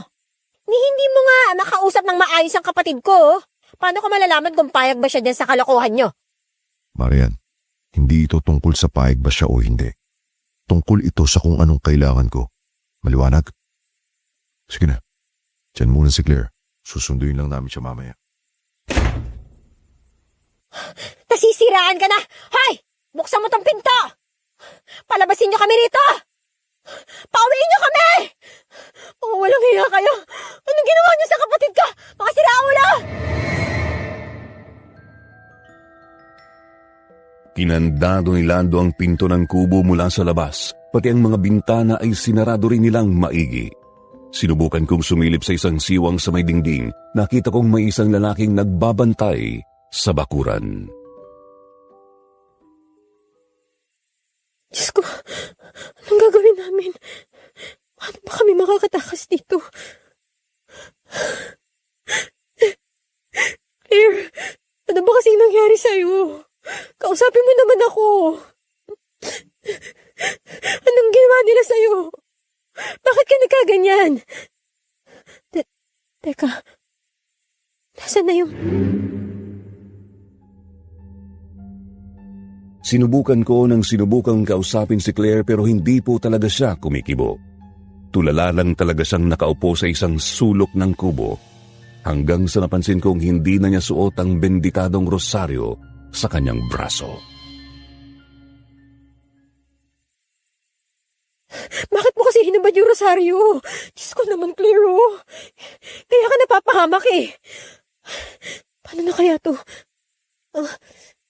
Hindi mo nga makausap ng maayos ang kapatid ko. Paano ko malalaman kung payag ba siya din sa kalokohan nyo? Marian, hindi ito tungkol sa payag ba siya o hindi. Tungkol ito sa kung anong kailangan ko. Maliwanag? Sige na. Diyan muna si Claire. Susunduin lang namin siya mamaya. Nasisiraan ka na! Hoy! Buksan mo tong pinto! Palabasin nyo kami rito! Pauwiin nyo kami! Oh, walang hiya kayo! Anong ginawa nyo sa kapatid ko? Mga siraulo! Kinandado ni Lando ang pinto ng kubo mula sa labas, pati ang mga bintana ay sinarado rin nilang maigi. Sinubukan kong sumilip sa isang siwang sa may dingding. Nakita kong may isang lalaking nagbabantay sa bakuran. Diyos ko, anong gagawin namin? Paano ba kami makakatakas dito? Claire, ano ba kasing nangyari sa'yo? Kausapin mo naman ako. Anong ginawa nila sa'yo? Bakit ka nagkaganyan? Teka, nasaan na yung... Sinubukan ko ng sinubukang kausapin si Claire pero hindi po talaga siya kumikibo. Tulala lang talaga siyang nakaupo sa isang sulok ng kubo hanggang sa napansin kong hindi na niya suot ang benditadong rosaryo sa kanyang braso. Bakit mo kasi hinubad yung rosaryo? Diyos ko naman, Claire, oh. Kaya ka napapahamak eh. Paano na kaya to?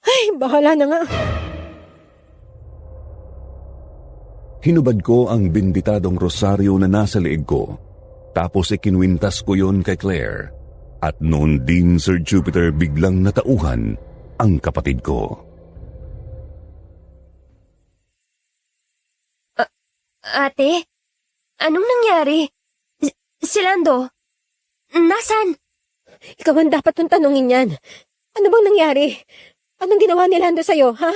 Ay, bahala na nga. Hinubad ko ang benditadong rosaryo na nasa leeg ko. Tapos ikinwintas ko yon kay Claire. At noon din, Sir Jupiter, biglang natauhan ang kapatid ko. Ate, anong nangyari? Si Lando, nasan? Ikaw ang dapat nung tanungin yan. Ano bang nangyari? Anong ginawa ni Lando sa'yo, ha?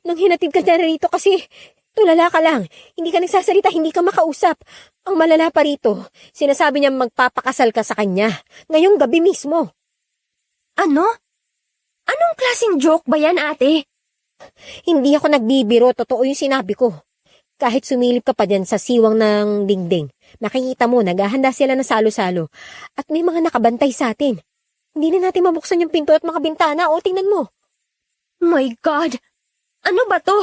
Nang hinatid ka na rito kasi tulala ka lang. Hindi ka nagsasalita, hindi ka makausap. Ang malala pa rito, sinasabi niya magpapakasal ka sa kanya. Ngayong gabi mismo. Ano? Anong klaseng joke ba yan, ate? Hindi ako nagbibiro, totoo yung sinabi ko. Kahit sumilip ka pa dyan sa siwang ng dingding, nakikita mo, naghahanda sila ng salo-salo. At may mga nakabantay sa atin. Hindi na natin mabuksan yung pinto at mga bintana. O, tingnan mo. My God! Ano ba to?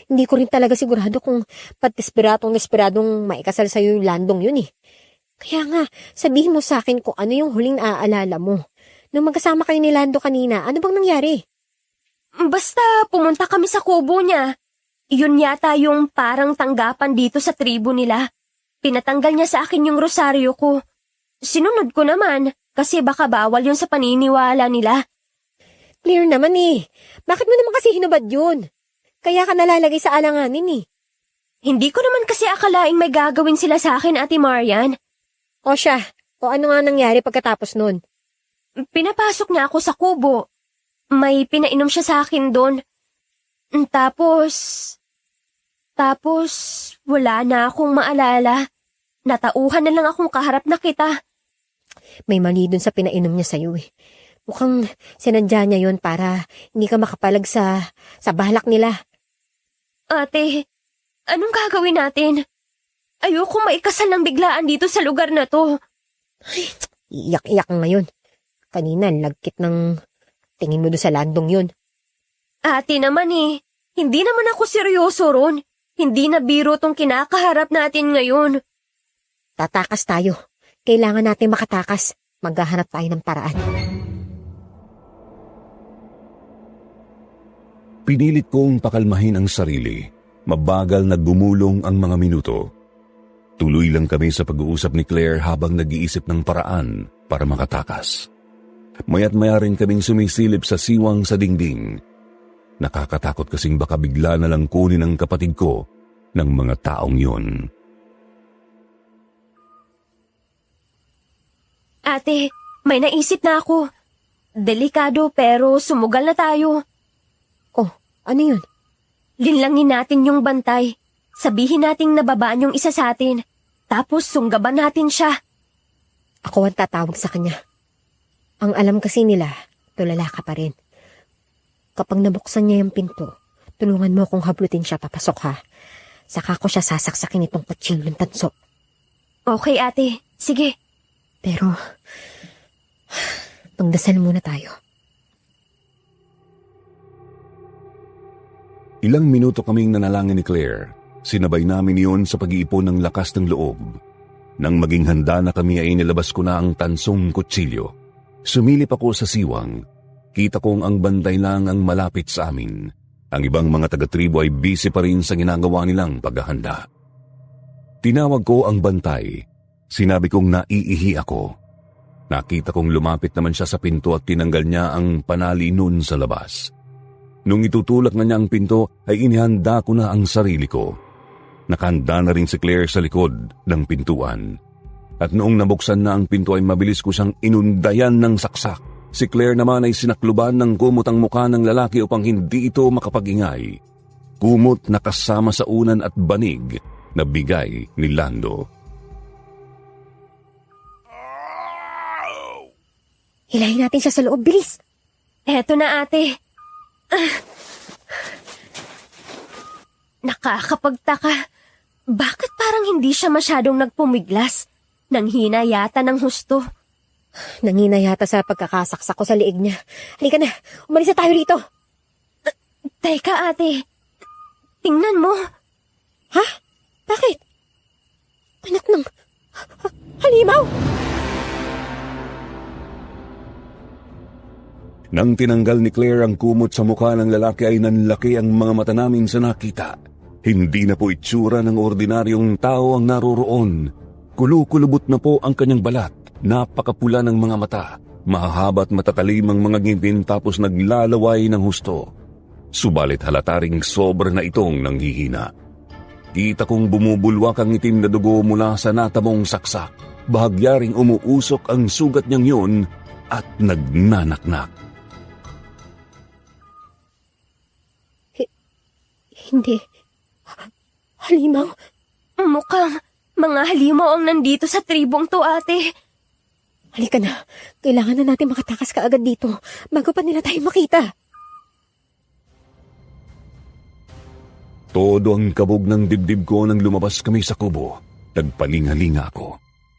Hindi ko rin talaga sigurado kung desperadong maikasal sa'yo yung Landong yun eh. Kaya nga, sabihin mo sa akin kung ano yung huling naaalala mo. Nung magkasama kayo ni Lando kanina, ano bang nangyari? Basta pumunta kami sa kubo niya. Yun yata yung parang tanggapan dito sa tribo nila. Pinatanggal niya sa akin yung rosaryo ko. Sinunod ko naman kasi baka bawal yun sa paniniwala nila. Clear naman eh. Bakit mo naman kasi hinubad yun? Kaya ka nalalagay sa alanganin eh. Hindi ko naman kasi akalaing may gagawin sila sa akin, Ate Marian. O siya, o ano nga nangyari pagkatapos nun? Pinapasok niya ako sa kubo. May pinainom siya sa akin doon. Tapos, wala na akong maalala. Natauhan na lang akong kaharap na kita. May mali dun sa pinainom niya sa'yo eh. Mukhang sinadya niya yon para hindi ka makapalag sa balak nila. Ate, anong gagawin natin? Ayoko maikasal ng biglaan dito sa lugar na to. Ay, iyak-iyak ngayon. Kanina, lagkit ng tingin mo doon sa Landong yun. Ate naman eh, hindi naman ako seryoso ron. Hindi na biro tong kinakaharap natin ngayon. Tatakas tayo. Kailangan natin makatakas. Maghahanap tayo ng paraan. Pinilit kong pakalmahin ang sarili. Mabagal na gumulong ang mga minuto. Tuloy lang kami sa pag-uusap ni Claire habang nag-iisip ng paraan para makatakas. Maya't maya rin kaming sumisilip sa siwang sa dingding. Nakakatakot kasing baka bigla na lang kunin ang kapatid ko ng mga taong yun. Ate, may naisip na ako. Delikado pero sumugal na tayo. Oh, ano yun? Linlangin natin yung bantay. Sabihin nating nababaan yung isa sa atin. Tapos sunggaban natin siya. Ako ang tatawag sa kanya. Ang alam kasi nila, tulala ka pa rin. Kapag nabuksan niya yung pinto, tulungan mo akong hablutin siya papasok ha. Saka ko siya sasaksakin itong kutsilong tanso. Okay, ate. Sige. Pero, magdasal muna tayo. Ilang minuto kaming nanalangin ni Claire. Sinabay namin iyon sa pag-iipon ng lakas ng loob. Nang maging handa na kami ay nilabas ko na ang tansong kutsilyo. Sumilip ako sa siwang. Kita kong ang bantay lang ang malapit sa amin. Ang ibang mga taga-tribo ay busy pa rin sa ginagawa nilang paghahanda. Tinawag ko ang bantay. Sinabi kong naiihi ako. Nakita kong lumapit naman siya sa pinto at tinanggal niya ang panali nun sa labas. Nung itutulak na niya ang pinto, ay inihanda ko na ang sarili ko. Nakahanda na rin si Claire sa likod ng pintuan. At noong nabuksan na ang pinto ay mabilis ko siyang inundayan ng saksak. Si Claire naman ay sinakluban ng kumot ang mukha ng lalaki upang hindi ito makapag-ingay. Kumot na kasama sa unan at banig na bigay ni Lando. Hilahin natin siya sa loob, bilis! Eto na, ate. Nakakapagtaka. Bakit parang hindi siya masyadong nagpumiglas? Nanghina yata ng husto. Nangina yata sa pagkakasaksak ko sa liig niya. Halika na, umalis na tayo rito. Teka, ate. Tingnan mo. Ha? Bakit? Anak ng... halimaw! Nang tinanggal ni Claire ang kumot sa mukha ng lalaki ay nanlaki ang mga mata namin sa nakita. Hindi na po itsura ng ordinaryong tao ang naroroon. Kulukulubot na po ang kanyang balat. Napakapula ng mga mata. Mahahaba at matatalim ang mga ngipin tapos naglalaway ng husto. Subalit halata ring sobra na itong nanghihina. Kita kong bumubulwak ang itim na dugo mula sa natabong saksak. Bahagya ring umuusok ang sugat niyang yun at nagnanaknak. Hindi. Halimaw? Mukhang mga halimaw ang nandito sa tribong to, ate. Halika na. Kailangan na natin makatakas kaagad dito bago pa nila tayo makita. Todo ang kabog ng dibdib ko nang lumabas kami sa kubo. Nagpalingalinga ako.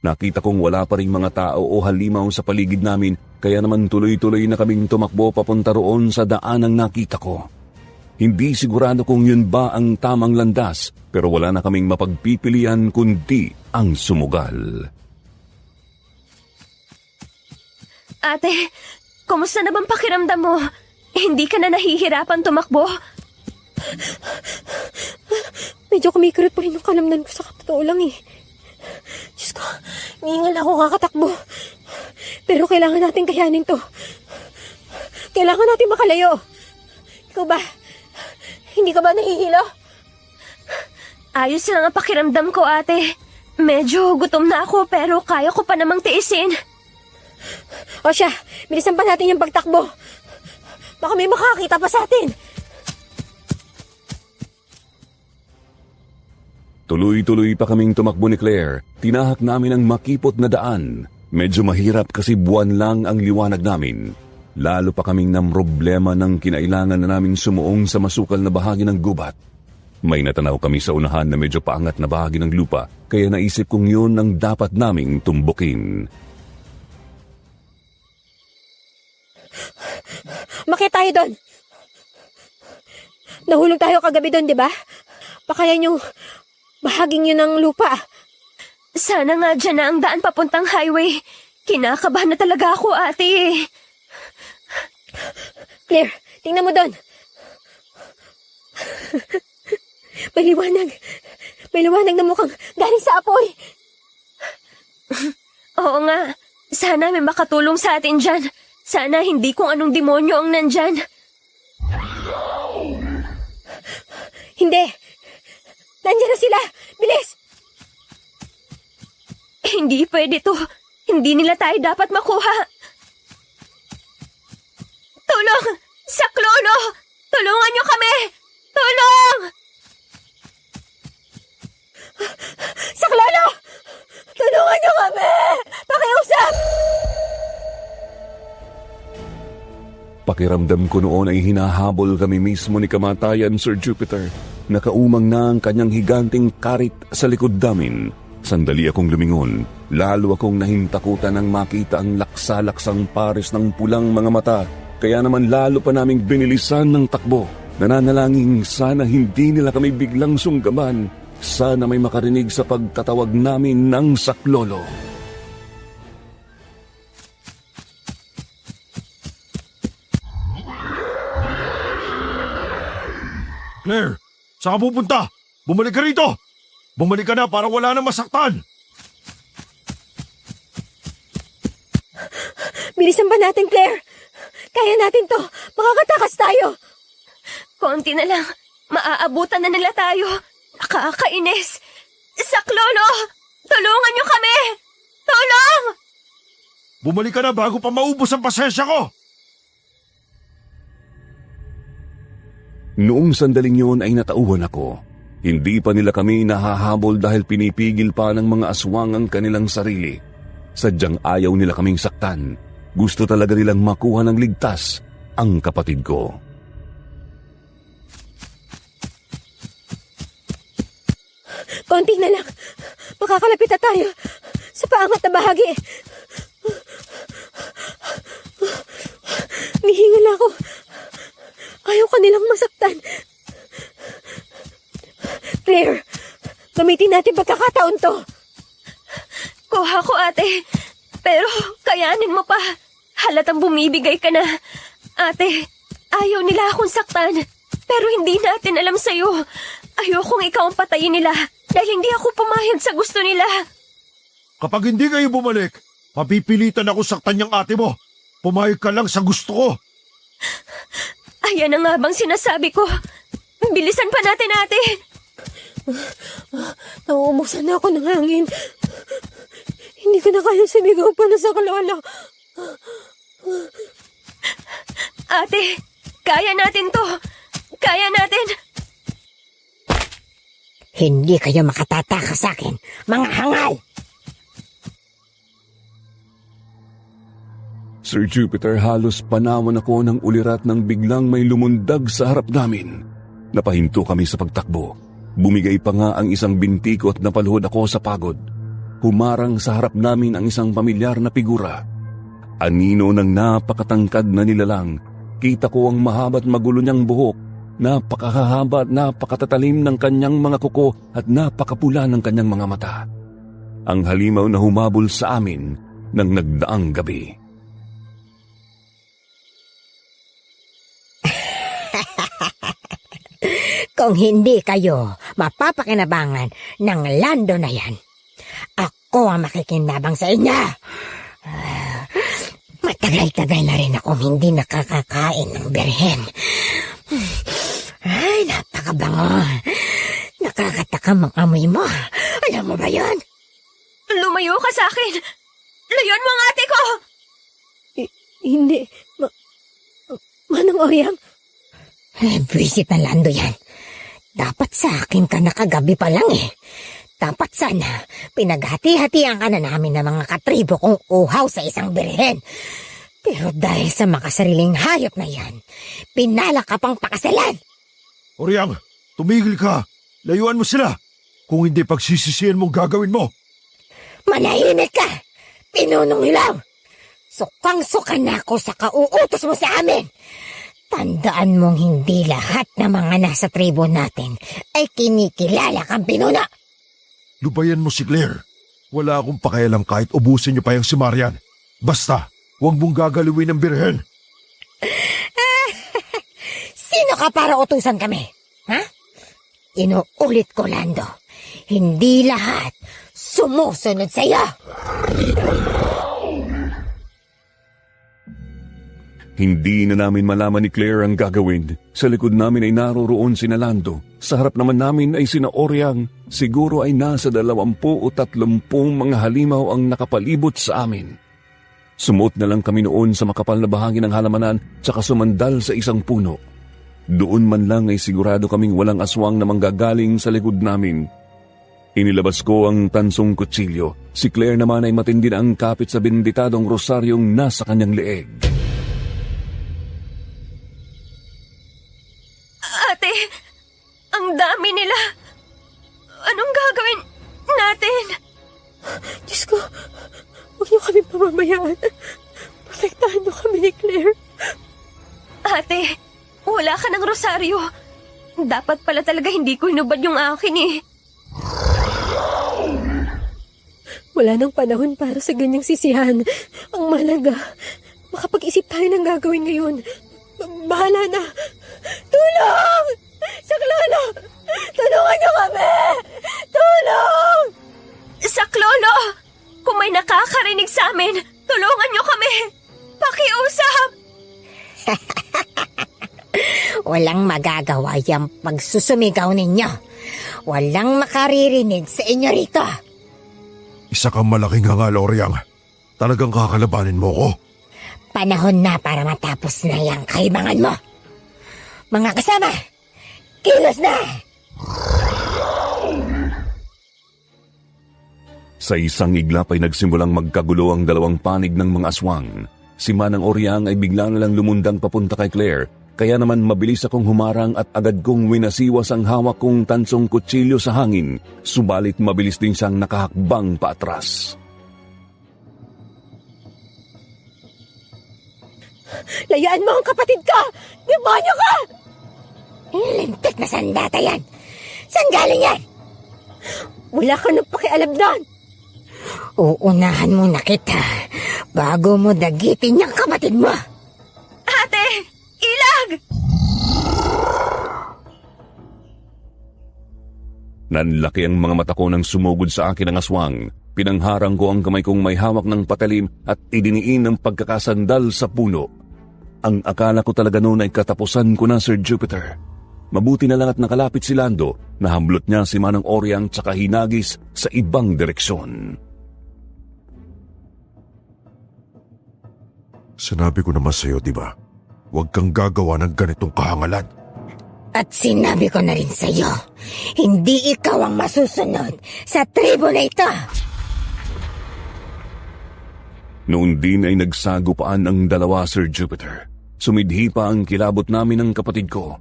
Nakita kong wala pa ring mga tao o halimaw sa paligid namin, kaya naman tuloy-tuloy na kaming tumakbo papunta roon sa daan ang nakita ko. Hindi sigurado kung yun ba ang tamang landas, pero wala na kaming mapagpipilian kundi ang sumugal. Ate, kumusta na bang pakiramdam mo? Hindi ka na nahihirapan tumakbo? Medyo kumikirot pa rin ang kalamnan ko sa kapatoo lang eh. Diyos ko, niingal ako kakatakbo. Pero kailangan natin kayanin to. Kailangan natin makalayo. Ikaw ba? Hindi ka ba nahihilo? Ayos lang ang pakiramdam ko, ate. Medyo gutom na ako pero kaya ko pa namang tiisin. O siya, bilisan pa natin yung pagtakbo. Baka may makakita pa sa atin. Tuloy-tuloy pa kaming tumakbo ni Claire. Tinahak namin ang makipot na daan. Medyo mahirap kasi buwan lang ang liwanag namin. Lalo pa kaming namroblema ng kinailangan na namin sumuong sa masukal na bahagi ng gubat. May natanaw kami sa unahan na medyo paangat na bahagi ng lupa, kaya naisip kong yun ang dapat naming tumbukin. Makita tayo doon. Nahulog tayo kagabi doon, di ba? Baka yan yung bahaging yun ng lupa. Sana nga dyan na ang daan papuntang highway. Kinakabahan na talaga ako, ate. Claire, tingnan mo doon. May liwanag. May liwanag na mukhang galing sa apoy. Oo nga. Sana may makatulong sa atin dyan. Sana hindi kung anong demonyo ang nandyan. Hindi. Nandiyan na sila. Bilis! Hindi pwede to. Hindi nila tayo dapat makuha. Tulong! Saklolo! Tulungan niyo kami! Tulong! Saklolo! Tulungan niyo kami! Pakiusap! Pakiramdam ko noon ay hinahabol kami mismo ni kamatayan, Sir Jupiter. Nakaumang na ang kanyang higanting karit sa likod namin. Sandali akong lumingon. Lalo akong nahintakutan nang makita ang laksa-laksang pares ng pulang mga mata. Kaya naman lalo pa naming binilisan ng takbo. Nananalangin sana hindi nila kami biglang sunggaban. Sana may makarinig sa pagtatawag namin ng saklolo. Claire, saan ka pupunta? Bumalik ka rito! Bumalik ka na para wala na masaktan! Bilisan pa natin, Claire. Kaya natin to. Makakatakas tayo. Konti na lang. Maaabutan na nila tayo. Nakakainis. Saklolo! Tulungan niyo kami! Tulong! Bumalik ka na bago pa maubos ang pasensya ko! Noong sandaling yun ay natauhan ako. Hindi pa nila kami nahahabol dahil pinipigil pa ng mga aswang ang kanilang sarili. Sadyang ayaw nila kaming saktan. Gusto talaga nilang makuha ng ligtas ang kapatid ko. Konti na lang. Makakalapit na tayo sa paangat na bahagi. Nihingal ako. Ayaw kanilang masaktan. Claire, gamitin natin pagkakataon to. Kuha ko, ate. Pero kayanin mo pa. Halatang bumibigay ka na. Ate, ayaw nila akong saktan. Pero hindi natin alam sa'yo. Ayokong ikaw ang patayin nila dahil hindi ako pumayag sa gusto nila. Kapag hindi kayo bumalik, mapipilitan ako saktan niyang ate mo. Pumayag ka lang sa gusto ko. Ayan na nga bang sinasabi ko. Bilisan pa natin, ate. Nauubusan na ako ng hangin. Hindi ko na kaya sumigaw pa na sa kalolo. Ate, kaya natin to. Kaya natin. Hindi kayo makatatakas sa akin, mga hangal! Sir Jupiter, halos panawan ako ng ulirat nang biglang may lumundag sa harap namin. Napahinto kami sa pagtakbo. Bumigay pa nga ang isang binti ko at napaluhod ako sa pagod. Humarang sa harap namin ang isang pamilyar na figura. Anino ng napakatangkad na nilalang. Kita ko ang mahaba at magulo niyang buhok. Napakahaba at napakatatalim ng kanyang mga kuko at napakapula ng kanyang mga mata. Ang halimaw na humabol sa amin ng nagdaang gabi. Kung hindi kayo mapapakinabangan ng lando na yan, ako ang makikinabang sa inyo. Matagal-tagal na rin akong hindi nakakakain ng birhen. Ay, napakabango. Nakakatakam ang amoy mo. Alam mo ba yun? Lumayo ka sa akin. Layon mo ang ate ko. Hindi. Manang Oryang? Visit na lando yan. Dapat sa akin ka nakagabi pa lang eh. Dapat sana pinaghati-hatian ka na namin ng mga katribo kong uhaw sa isang birhen. Pero dahil sa makasariling hayop na yan, pinala ka pang pakasalan. Oryang, tumigil ka. Layuan mo sila. Kung hindi pagsisisihan mong gagawin mo. Manahimik ka! Pinunong hilaw! Sukang-suka na ako sa kauutos mo sa amin! Tandaan mong hindi lahat ng mga nasa tribo natin ay kinikilala kang pinuna! Lubayan mo si Claire. Wala akong pakialam kahit ubusin niyo pa yung si Marian. Basta, huwag mong gagaliwin ng birhen. Sino ka para utusan kami? Ha? Inuulit ko, Lando. Hindi lahat sumusunod sa'yo. Hindi na namin malaman ni Claire ang gagawin. Sa likod namin ay naroroon sina Lando. Sa harap naman namin ay sina Oryang. Siguro ay nasa 20 o 30 mga halimaw ang nakapalibot sa amin. Sumuot na lang kami noon sa makapal na bahagi ng halamanan tsaka sumandal sa isang puno. Doon man lang ay sigurado kaming walang aswang na manggagaling sa likod namin. Inilabas ko ang tansong kutsilyo. Si Claire naman ay matindi na ang kapit sa benditadong rosaryong nasa kanyang leeg. Ate, ang dami nila. Anong gagawin natin? Diyos ko, huwag niyo kami pamamayaan. Protektahan niyo kami ni Claire. Ate, wala ka ng rosaryo. Dapat pala talaga hindi ko hinubad yung akin eh. Wala nang panahon para sa ganyang sisihan. Ang mahalaga, makapag-isip tayo ng gagawin ngayon. Bahala na. Tulong! Saklolo! Tulungan niyo kami! Tulong! Saklolo! Kung may nakakarinig sa amin, tulungan niyo kami! Walang magagawa yung pagsusumigaw ninyo. Walang makaririnig sa inyo rito. Isa kang malaking hangal, Oriang. Talagang kakalabanin mo ko. Panahon na para matapos na yung kaibangan mo. Mga kasama, kilos na! Sa isang iglap ay nagsimulang magkagulo ang dalawang panig ng mga aswang. Si Manang Oriang ay bigla na lang lumundang papunta kay Claire, kaya naman mabilis akong humarang at agad kong winasiwas ang hawak kong tansong kutsilyo sa hangin, subalit mabilis din siyang nakahakbang paatras. Layaan mo ang kapatid ko! Demonyo ka! Lintik na sandata yan! Saan galing yan? Wala ka nang pakialam doon! Uunahan mo na kita bago mo dagitin yung kapatid mo! Ate! Ilag! Nanlaki ang mga mata ko nang sumugod sa akin ang aswang. Pinangharang ko ang kamay kong may hawak ng patalim at idiniin ang pagkakasandal sa puno. Ang akala ko talaga noon ay katapusan ko na, Sir Jupiter. Mabuti na lang at nakalapit si Lando, nahamblot niya si Manang Oriang tsaka hinagis sa ibang direksyon. Sinabi ko naman sa'yo, di ba? Huwag kang gagawa ng ganitong kahangalan. At sinabi ko na rin sa'yo, hindi ikaw ang masusunod sa tribo na ito! Noon din ay nagsagupaan ang dalawa, Sir Jupiter. Sumidhi pa ang kilabot namin ng kapatid ko.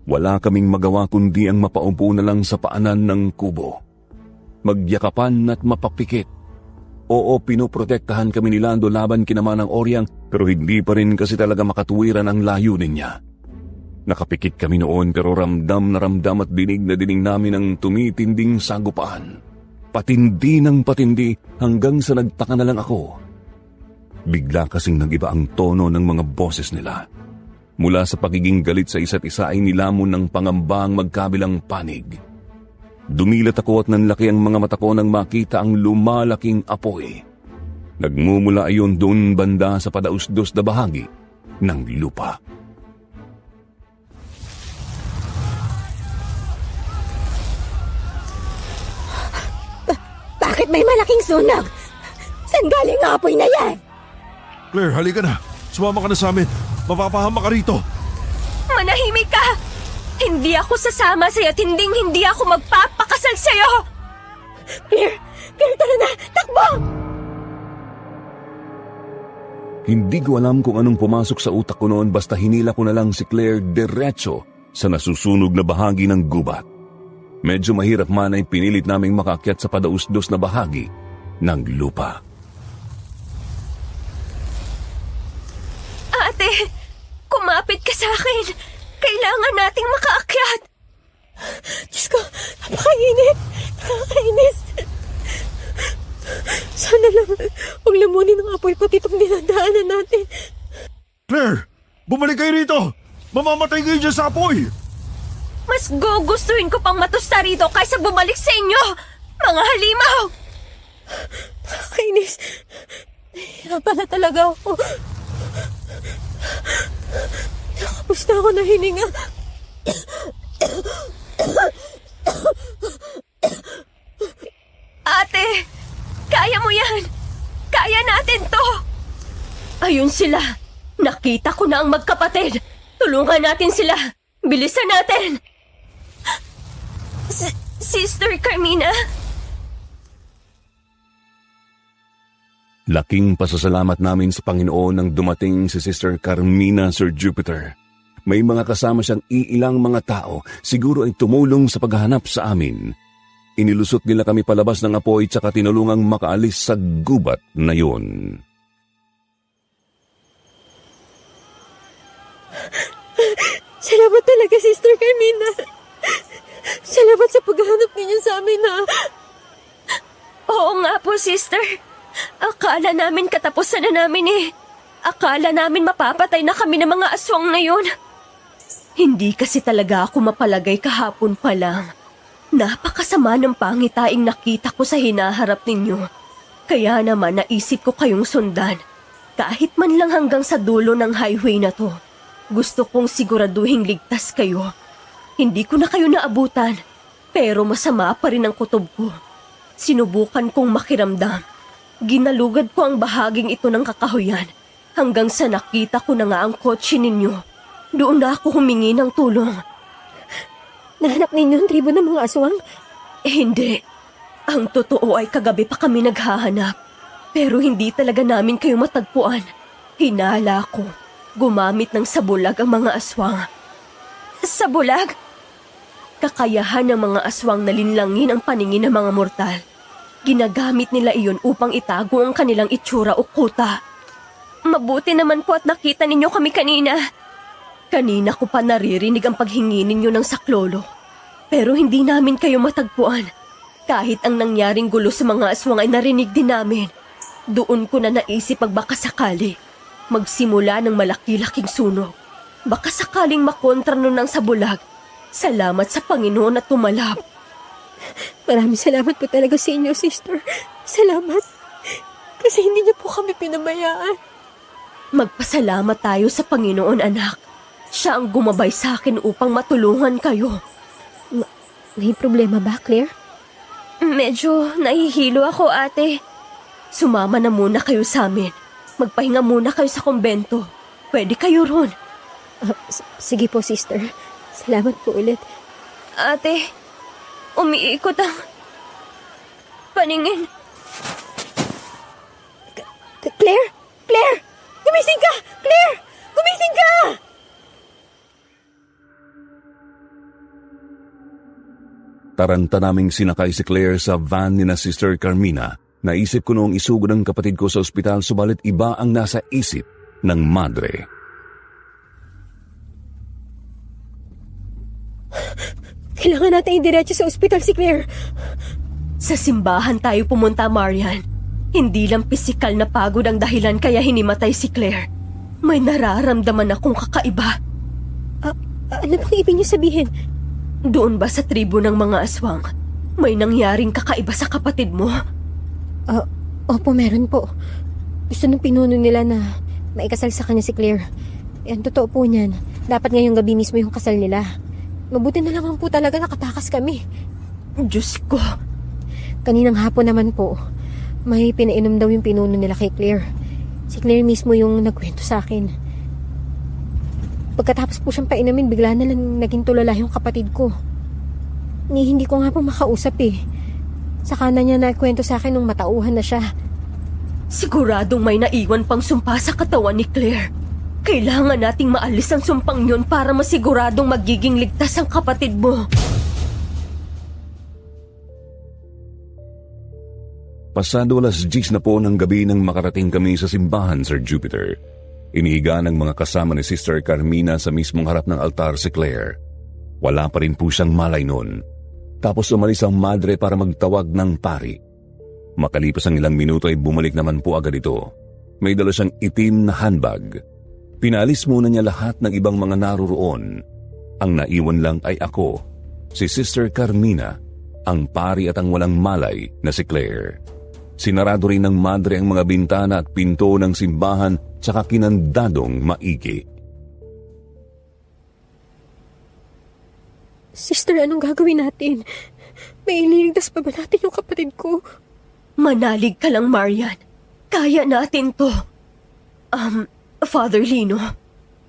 Wala kaming magawa kundi ang mapaupo na lang sa paanan ng kubo. Magyakapan at mapapikit. Oo, pinoprotektahan kami ni Lando laban kina Manang Oriang, pero hindi pa rin kasi talaga makatuwiran ang layunin niya. Nakapikit kami noon pero ramdam na ramdam at dinig na dinig namin ang tumitinding sagupaan. Patindi ng patindi hanggang sa nagtaka na lang ako. Bigla kasing nag-iba ang tono ng mga boses nila. Mula sa pagiging galit sa isa't isa ay nilamon ng pangamba ang magkabilang panig. Dumilat ako at nanlaki ang mga mata ko nang makita ang lumalaking apoy. Nagmumula ayon doon banda sa padausdos na bahagi ng lupa. Bakit may malaking sunog? Saan galing ang apoy na yan? Claire, halika na. Sumama ka na sa amin. Mapapahama ka rito. Manahimik ka! Hindi ako sasama sa'yo at hindi ako magpapakasal sa'yo! Claire, tara na! Takbo! Hindi ko alam kung anong pumasok sa utak ko noon basta hinila ko na lang si Claire diretso sa nasusunog na bahagi ng gubat. Medyo mahirap man ay pinilit naming makakyat sa padausdos na bahagi ng lupa. Ate, kumapit ka sa akin. Kailangan nating makaakyat. Diyos ko, napakainit! Nakakainis! Sana lang, huwag lamunin ng apoy pati itong dinadaanan natin. Claire, bumalik kayo rito. Mamamatay kayo dyan sa apoy. Mas gugustuhin ko pang matusta rito kaysa bumalik sa inyo, mga halimaw! Nakakainis. Nahihirapan na talaga ako. Nakapos na ako na hininga. Ate, kaya mo yan! Kaya natin to! Ayun sila! Nakita ko na ang magkapatid! Tulungan natin sila! Bilisan natin! Sister Carmina? Laking pasasalamat namin sa Panginoon nang dumating si Sister Carmina, Sir Jupiter. May mga kasama siyang iilang mga tao, siguro ay tumulong sa paghahanap sa amin. Inilusot nila kami palabas ng apoy tsaka tinulungang makaalis sa gubat na yun. Salamat talaga, Sister Carmina. Salamat sa paghahanap ninyo sa amin, ha? Oo nga po, sister. Akala namin katapusan na namin eh. Akala namin mapapatay na kami ng mga aswang na yun. Hindi kasi talaga ako mapalagay kahapon pa lang. Napakasama ng pangitaing nakita ko sa hinaharap ninyo. Kaya naman naisip ko kayong sundan. Kahit man lang hanggang sa dulo ng highway na to. Gusto kong siguraduhing ligtas kayo. Hindi ko na kayo naabutan, pero masama pa rin ang kutob ko. Sinubukan kong makiramdam. Ginalugad ko ang bahaging ito ng kakahuyan hanggang sa nakita ko na nga ang kotse ninyo. Doon na ako humingi ng tulong. Nahanap ninyo ang tribo ng mga aswang? Hindi. Ang totoo ay kagabi pa kami naghahanap. Pero hindi talaga namin kayo matagpuan. Hinala ko. Gumamit ng sabulag ang mga aswang. Sabulag? Kakayahan ng mga aswang na linlangin ang paningin ng mga mortal. Ginagamit nila iyon upang itago ang kanilang itsura o kuta. Mabuti naman po at nakita ninyo kami kanina. Kanina ko pa naririnig ang paghingi ninyo ng saklolo. Pero hindi namin kayo matagpuan. Kahit ang nangyaring gulo sa mga aswang ay narinig din namin. Doon ko na naisip baka sakali magsimula ng malaki-laking sunog. Baka sakaling makontra nun ng sabulag. Salamat sa Panginoon at tumalab. Maraming salamat po talaga sa inyo, sister. Salamat. Kasi hindi niyo po kami pinabayaan. Magpasalamat tayo sa Panginoon, anak. Siya ang gumabay sa akin upang matulungan kayo. May problema ba, Claire? Medyo nahihilo ako, ate. Sumama na muna kayo sa amin. Magpahinga muna kayo sa kumbento. Pwede kayo ron. Sige po, sister. Salamat po ulit. Ate, umiikot ang paningin. Claire! Claire! Gumising ka! Claire! Gumising ka! Taranta naming sinakay si Claire sa van ni na Sister Carmina. Naisip ko noong isugod ang kapatid ko sa ospital, subalit iba ang nasa isip ng madre. Kailangan natin idiretso sa ospital si Claire. Sa simbahan tayo pumunta, Marian. Hindi lang pisikal na pagod ang dahilan kaya hinimatay si Claire. May nararamdaman akong kakaiba. Ano bang ibig niyo sabihin? Doon ba sa tribo ng mga aswang, may nangyaring kakaiba sa kapatid mo? Opo, meron po. Gusto ng pinuno nila na maikasal sa kanya si Claire. Ang totoo po niyan. Dapat ngayong gabi mismo yung kasal nila. Mabuti na lamang po talaga nakatakas kami. Diyos ko. Kaninang hapon naman po, may pinainom daw yung pinuno nila kay Claire. Si Claire mismo yung nagkwento sa akin. Pagkatapos po siyang painumin, bigla na lang naging tulala yung kapatid ko. Hindi ko nga po makausap eh. Saka na niya nagkwento sa akin nung matauhan na siya. Siguradong may naiwan pang sumpa sa katawan ni Claire. Kailangan nating maalis ang sumpang yun para masiguradong magiging ligtas ang kapatid mo. Pasado 10:00 na po ng gabi nang makarating kami sa simbahan, Sir Jupiter. Inihiga ng mga kasama ni Sister Carmina sa mismong harap ng altar si Claire. Wala pa rin po siyang malay noon. Tapos umalis ang madre para magtawag ng pari. Makalipas ang ilang minuto ay bumalik naman po agad ito. May dala siyang itim na handbag. Pinalis muna niya lahat ng ibang mga naroroon. Ang naiwan lang ay ako, si Sister Carmina, ang pari at ang walang malay na si Claire. Sinarado rin ng madre ang mga bintana at pinto ng simbahan tsaka kinandadong maigi. Sister, anong gagawin natin? May ililigtas pa ba natin yung kapatid ko? Manalig ka lang, Marian. Kaya natin to. Father Lino,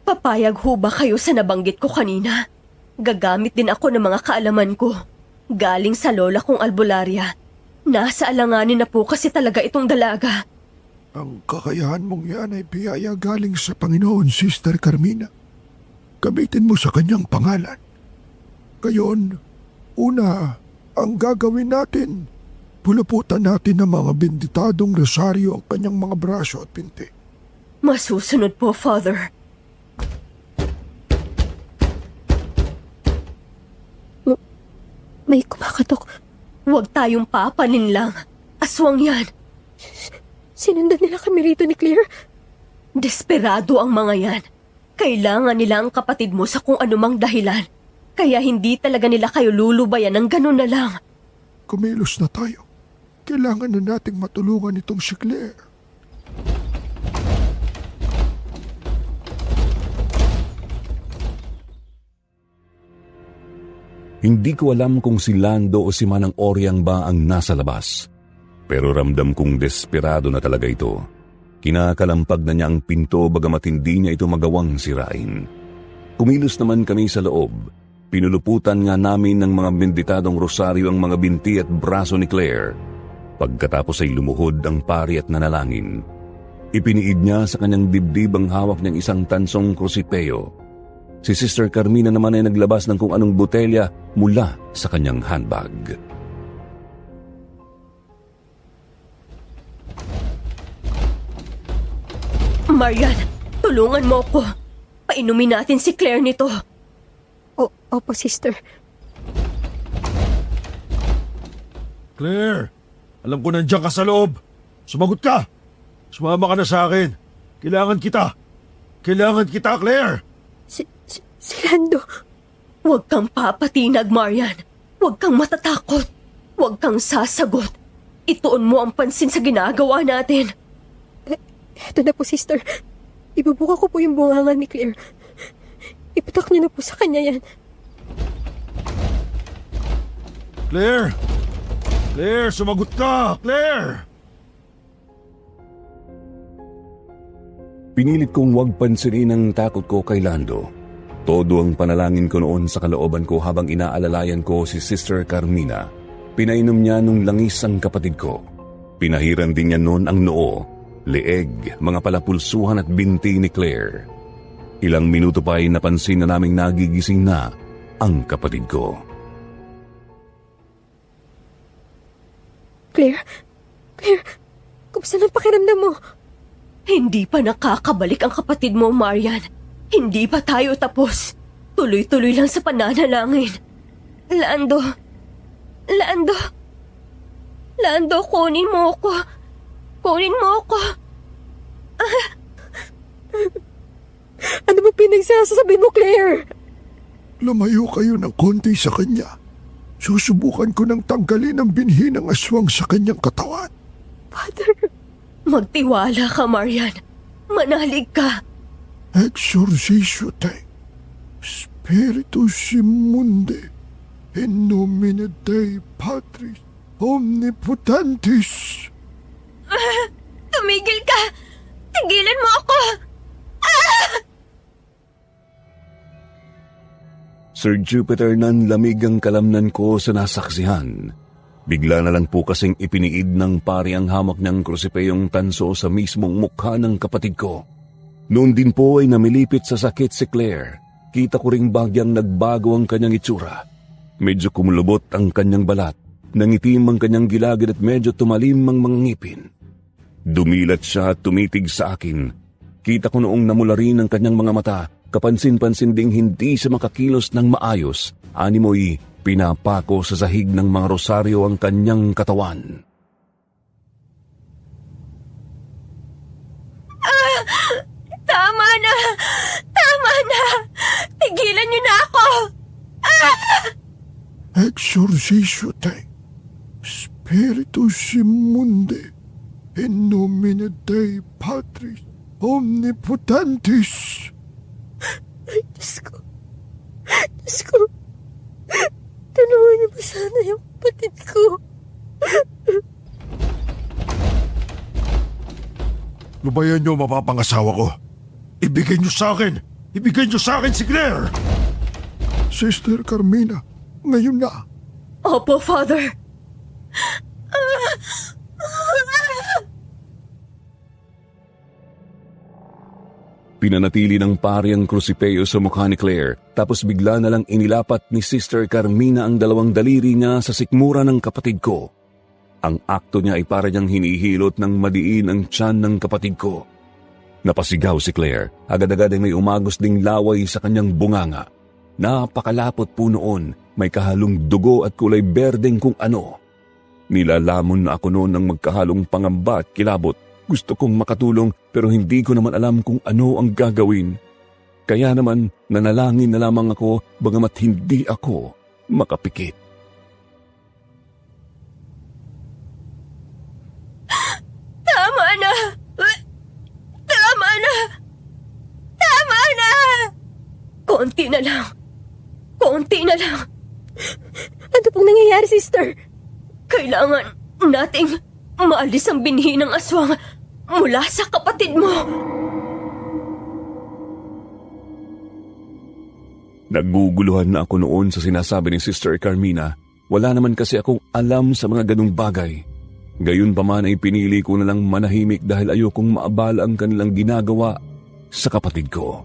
papayag ho ba kayo sa nabanggit ko kanina? Gagamit din ako ng mga kaalaman ko. Galing sa lola kong albularya. Nasa alanganin na po kasi talaga itong dalaga. Ang kakayahan mong yan ay biyaya galing sa Panginoon, Sister Carmina. Gamitin mo sa kanyang pangalan. Ngayon, una, ang gagawin natin, pulaputan natin ng mga benditadong rosaryo ang kanyang mga braso at pinti. Masusunod po, Father. May kumakatok. Huwag tayong papanin lang. Aswang yan. Sinundan nila kami rito ni Claire. Desperado ang mga yan. Kailangan nila ang kapatid mo sa kung anumang dahilan. Kaya hindi talaga nila kayo lulubayan ng ganun na lang. Kumilos na tayo. Kailangan na nating matulungan itong si Claire. Hindi ko alam kung si Lando o si Manang Oryang ba ang nasa labas. Pero ramdam kong desperado na talaga ito. Kinakalampag na niya ang pinto bagamat hindi niya ito magawang sirain. Kumilos naman kami sa loob. Pinuluputan nga namin ng mga benditadong rosaryo ang mga binti at braso ni Claire. Pagkatapos ay lumuhod ang pari at nanalangin. Ipiniid niya sa kanyang dibdib ang hawak niyang isang tansong krusipeo. Si Sister Carmina naman ay naglabas ng kung anong botelya mula sa kanyang handbag. Marian, tulungan mo ko. Painumin natin si Claire nito. Opo, sister. Claire, alam ko nandiyan ka sa loob. Sumagot ka. Sumama ka na sa akin. Kailangan kita. Kailangan kita, Claire. Si Lando. Huwag kang papatinag, Marian. Huwag kang matatakot. Huwag kang sasagot. Ituon mo ang pansin sa ginagawa natin. Eto na po, sister. Ibubuka ko po yung bunganga ni Claire. Ipatak niyo na po sa kanya yan. Claire! Claire, sumagot ka! Claire! Pinilit kong huwag pansinin ang takot ko kay Lando. Todo ang panalangin ko noon sa kalooban ko habang inaalalayan ko si Sister Carmina. Pinainom niya nung langis ang kapatid ko. Pinahiran din niya noon ang noo, leeg, mga palapulsuhan at binti ni Claire. Ilang minuto pa ay napansin na naming nagigising na ang kapatid ko. Claire? Kumusta ng pakiramdam mo? Hindi pa nakakabalik ang kapatid mo, Marian. Hindi pa tayo tapos. Tuloy-tuloy lang sa pananalangin. Lando, kunin mo ako. Kunin mo ako. Ano ba pinagsasabi mo, Claire? Lumayo kayo ng konti sa kanya. Susubukan ko ng tanggalin ang binhi ng aswang sa kanyang katawan. Father, Magtiwala ka, Marian. Manalig ka. Exorcisio te, Spiritus Immundi, in nomine Dei Patris, Omnipotentis. Tumigil ka! Tigilan mo ako! Sir Jupiter, nanlamig ang kalamnan ko sa nasaksihan. Bigla na lang po kasing ipiniid ng pari ang hamak niyang krusipeyong tanso sa mismong mukha ng kapatid ko. Noon din po ay namilipit sa sakit si Claire. Kita ko ring bagyang nagbago ang kanyang itsura. Medyo kumulubot ang kanyang balat, nangitim ang kanyang gilagid at medyo tumalim ang mga ngipin. Dumilat siya at tumitig sa akin. Kita ko noong namula rin ang kanyang mga mata, kapansin-pansin ding hindi siya makakilos ng maayos. Animoy, pinapako sa sahig ng mga rosaryo ang kanyang katawan. Tama na! Tama na! Tigilan niyo na ako! Exorcisio te, Spiritus Immundi, in nomine Dei Patris, Omnipotentis. Diyos ko. Tulungan niyo ba sana yung kapatid ko? Lubayan niyo mapapangasawa ko. Ibigay niyo sa akin! Ibigay niyo sa akin si Claire! Sister Carmina, ngayon na. Opo, Father. Pinanatili ng pari ang krusipeo sa mukha ni Claire, tapos bigla na lang inilapat ni Sister Carmina ang dalawang daliri niya sa sikmura ng kapatid ko. Ang akto niya ay para niyang hinihilot ng madiin ang tiyan ng kapatid ko. Napasigaw si Claire, agad-agad ay may umagos ding laway sa kanyang bunganga. Napakalapot po noon, may kahalong dugo at kulay berdeng kung ano. Nilalamon na ako noon ng magkahalong pangamba at kilabot. Gusto kong makatulong pero hindi ko naman alam kung ano ang gagawin. Kaya naman nanalangin na lamang ako bagamat hindi ako makapikit. Tama na! Tama na! Tama na! Konti na lang. Konti na lang. Ano pong nangyayari, sister? Kailangan nating maalis ang binhi ng aswang mula sa kapatid mo. Naguguluhan na ako noon sa sinasabi ni Sister Carmina. Wala naman kasi akong alam sa mga ganung bagay. Gayunpaman ay pinili ko na lang manahimik dahil ayokong maabala ang kanilang ginagawa sa kapatid ko.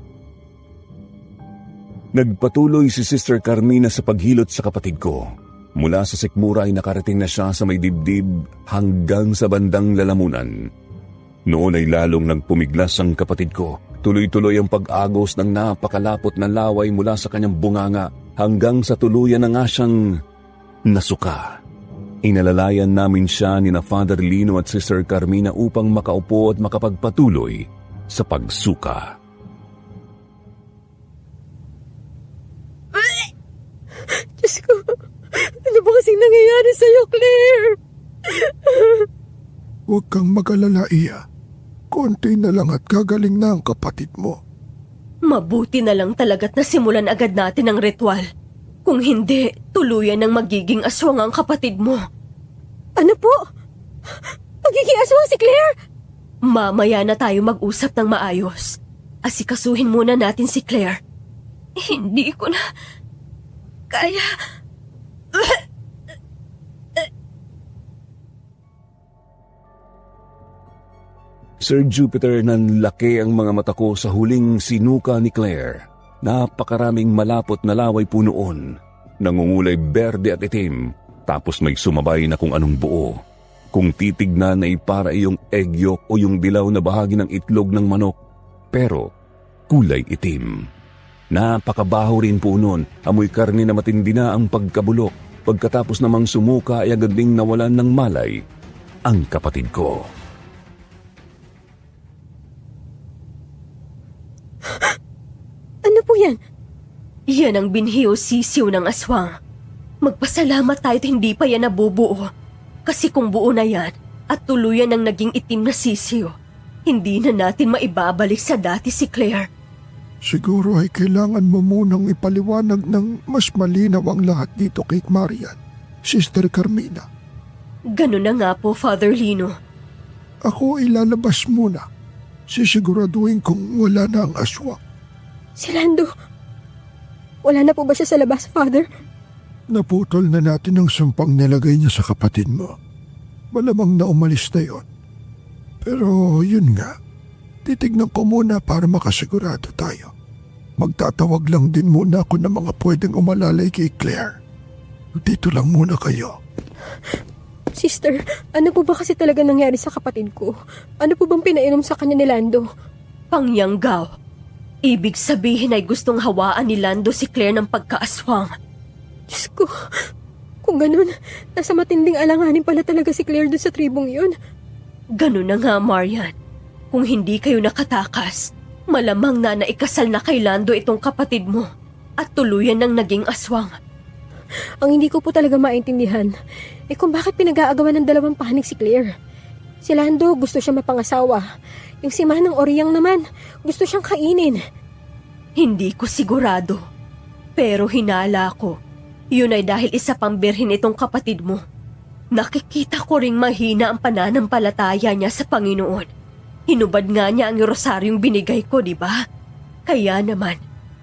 Nagpatuloy si Sister Carmina sa paghilot sa kapatid ko. Mula sa sikmura ay nakarating na siya sa may dibdib hanggang sa bandang lalamunan. Noon ay lalong nagpumiglas ang kapatid ko. Tuloy-tuloy ang pag-agos ng napakalapot na laway mula sa kanyang bunganga hanggang sa tuluyan na nga siyang nasuka. Inalalayan namin siya ni na Father Lino at Sister Carmina upang makaupo at makapagpatuloy sa pagsuka. Diyos ko, ano ba kasing nangyayari sa'yo, Claire? Huwag kang mag-alala, Iya. Konti na lang at gagaling na ang kapatid mo. Mabuti na lang talaga't nasimulan agad natin ang ritual. Kung hindi, tuluyan ng magiging aswang ang kapatid mo. Ano po? Magiging aswang si Claire? Mamaya na tayo mag-usap ng maayos. Asikasuhin muna natin si Claire. Hindi ko na kaya. Sir Jupiter, nanlaki ang mga mata ko sa huling sinuka ni Claire. Napakaraming malapot na laway po noon. Nangungulay berde at itim, tapos may sumabay na kung anong buo. Kung titignan ay para iyong egg yolk o yung dilaw na bahagi ng itlog ng manok, pero kulay itim. Napakabaho rin po noon, amoy karne na matindi na ang pagkabulok. Pagkatapos namang sumuka ay agad ding nawalan ng malay ang kapatid ko. Ano po yan? Yan ang binhi o sisiw ng aswang. Magpasalamat tayo at hindi pa yan nabubuo. Kasi kung buo na yan at tuluyan ang naging itim na sisiw, hindi na natin maibabalik sa dati si Claire. Siguro ay kailangan mo munang ipaliwanag ng mas malinaw ang lahat dito kay Marian, Sister Carmina. Ganun na nga po, Father Lino. Ako ilalabas muna. Sisiguraduhin kong wala na ang aswang. Si Lando. Wala na po ba siya sa labas, Father? Naputol na natin ang sampang nilagay niya sa kapatid mo. Malamang na umalis na yon. Pero yun nga, titignan ko muna para makasigurado tayo. Magtatawag lang din muna ako ng mga pwedeng umalalay kay Claire. Dito lang muna kayo. Sister, ano po ba kasi talaga nangyari sa kapatid ko? Ano po bang pinainom sa kanya ni Lando? Pangyanggaw. Ibig sabihin ay gustong hawaan ni Lando si Claire ng pagkaaswang. Diyos ko, kung ganun, nasa matinding alanganin pala talaga si Claire doon sa tribong yun. Ganun na nga, Marian. Kung hindi kayo nakatakas, malamang na naikasal na kay Lando itong kapatid mo at tuluyan ng naging aswang. Ang hindi ko po talaga maintindihan, kung bakit pinag-aagawan ng dalawang panig si Claire. Si Lando gusto siya mapangasawa. Yung si Manang Oriang naman, gusto siyang kainin. Hindi ko sigurado. Pero hinala ko, yun ay dahil isa pang birhin itong kapatid mo. Nakikita ko ring mahina ang pananampalataya niya sa Panginoon. Hinubad nga niya ang rosaryong binigay ko, di ba? Kaya naman,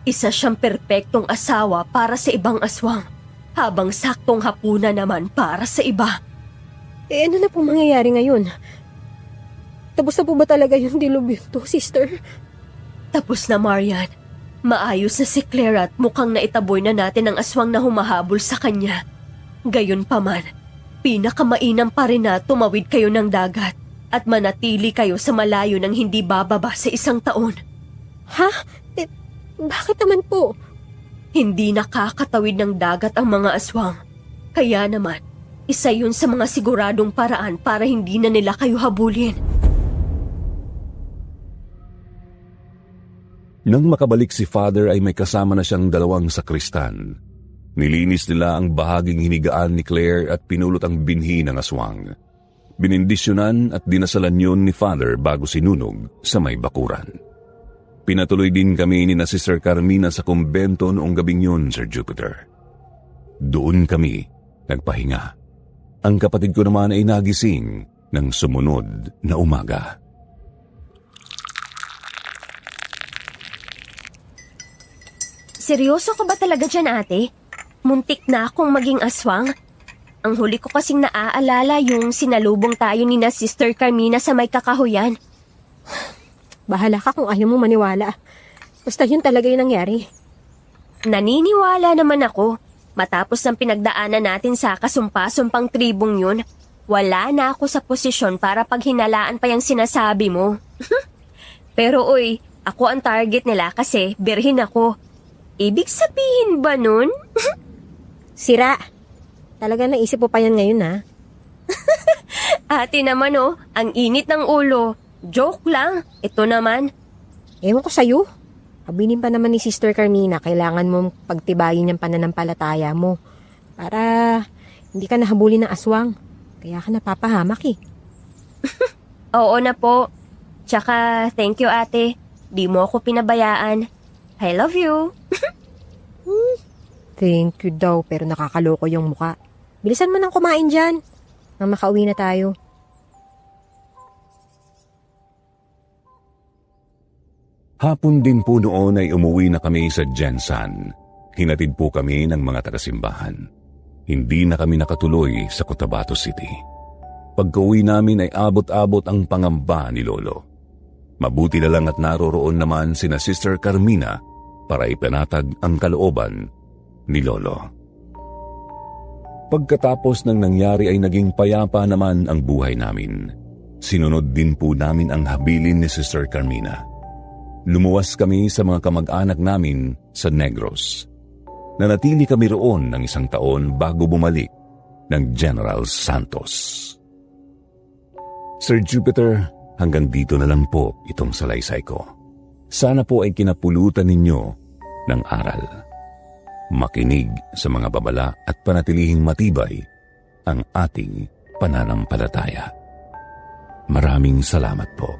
isa siyang perpektong asawa para sa ibang aswang, habang saktong hapunan naman para sa iba. Ano na pong mangyayari ngayon? Tapos na po ba talaga yung dilubyo to, sister? Tapos na, Marian. Maayos na si Claire at mukhang naitaboy na natin ang aswang na humahabol sa kanya. Gayunpaman, pinakamainam pa rin na tumawid kayo ng dagat at manatili kayo sa malayo ng hindi bababa sa 1 taon. Ha? Bakit naman po? Hindi nakakatawid ng dagat ang mga aswang. Kaya naman, isa yun sa mga siguradong paraan para hindi na nila kayo habulin. Nang makabalik si Father ay may kasama na siyang 2 sakristan. Nilinis nila ang bahaging hinigaan ni Claire at pinulot ang binhi ng aswang. Binindisyonan at dinasalan yun ni Father bago sinunog sa may bakuran. Pinatuloy din kami ni na Sister Carmina sa kumbento noong gabing yun, Sir Jupiter. Doon kami nagpahinga. Ang kapatid ko naman ay nagising ng sumunod na umaga. Seryoso ka ba talaga dyan, ate? Muntik na akong maging aswang. Ang huli ko kasing naaalala yung sinalubong tayo ni na Sister Carmina sa may kakahuyan. Bahala ka kung ayaw mo maniwala. Basta yun talaga yung nangyari. Naniniwala naman ako. Matapos ng pinagdaanan natin sa kasumpa-sumpang tribong yun, wala na ako sa posisyon para paghinalaan pa yung sinasabi mo. Pero uy, ako ang target nila kasi birhin ako. Ibig sabihin ba nun? Sira. Talaga naisip mo pa yan ngayon, ha? Ate naman oh, ang init ng ulo. Joke lang. Ito naman. Ewan ko sa'yo. Abilin pa naman ni Sister Carmina, kailangan mong pagtibayin yung pananampalataya mo. Para hindi ka nahabulin ng aswang. Kaya ka napapahamak eh. Oo na po. Tsaka, thank you ate. Di mo ako pinabayaan. I love you. Thank you daw, pero nakakaloko yung muka. Bilisan mo nang kumain dyan. Nang makauwi na tayo. Hapon din po noon ay umuwi na kami sa Jensan. Hinatid po kami ng mga taga-simbahan. Hindi na kami nakatuloy sa Cotabato City. Pagka-uwi namin ay abot-abot ang pangamba ni Lolo. Mabuti na lang at naroroon naman sina Sister Carmina para ipanatag ang kalooban ni Lolo. Pagkatapos ng nangyari ay naging payapa naman ang buhay namin. Sinunod din po namin ang habilin ni Sister Carmina. Lumuwas kami sa mga kamag-anak namin sa Negros. Nanatili kami roon ng 1 taon bago bumalik ng General Santos. Sir Jupiter, hanggang dito na lang po itong salaysay ko. Sana po ay kinapulutan ninyo ng aral. Makinig sa mga babala at panatilihing matibay ang ating pananampalataya. Maraming salamat po.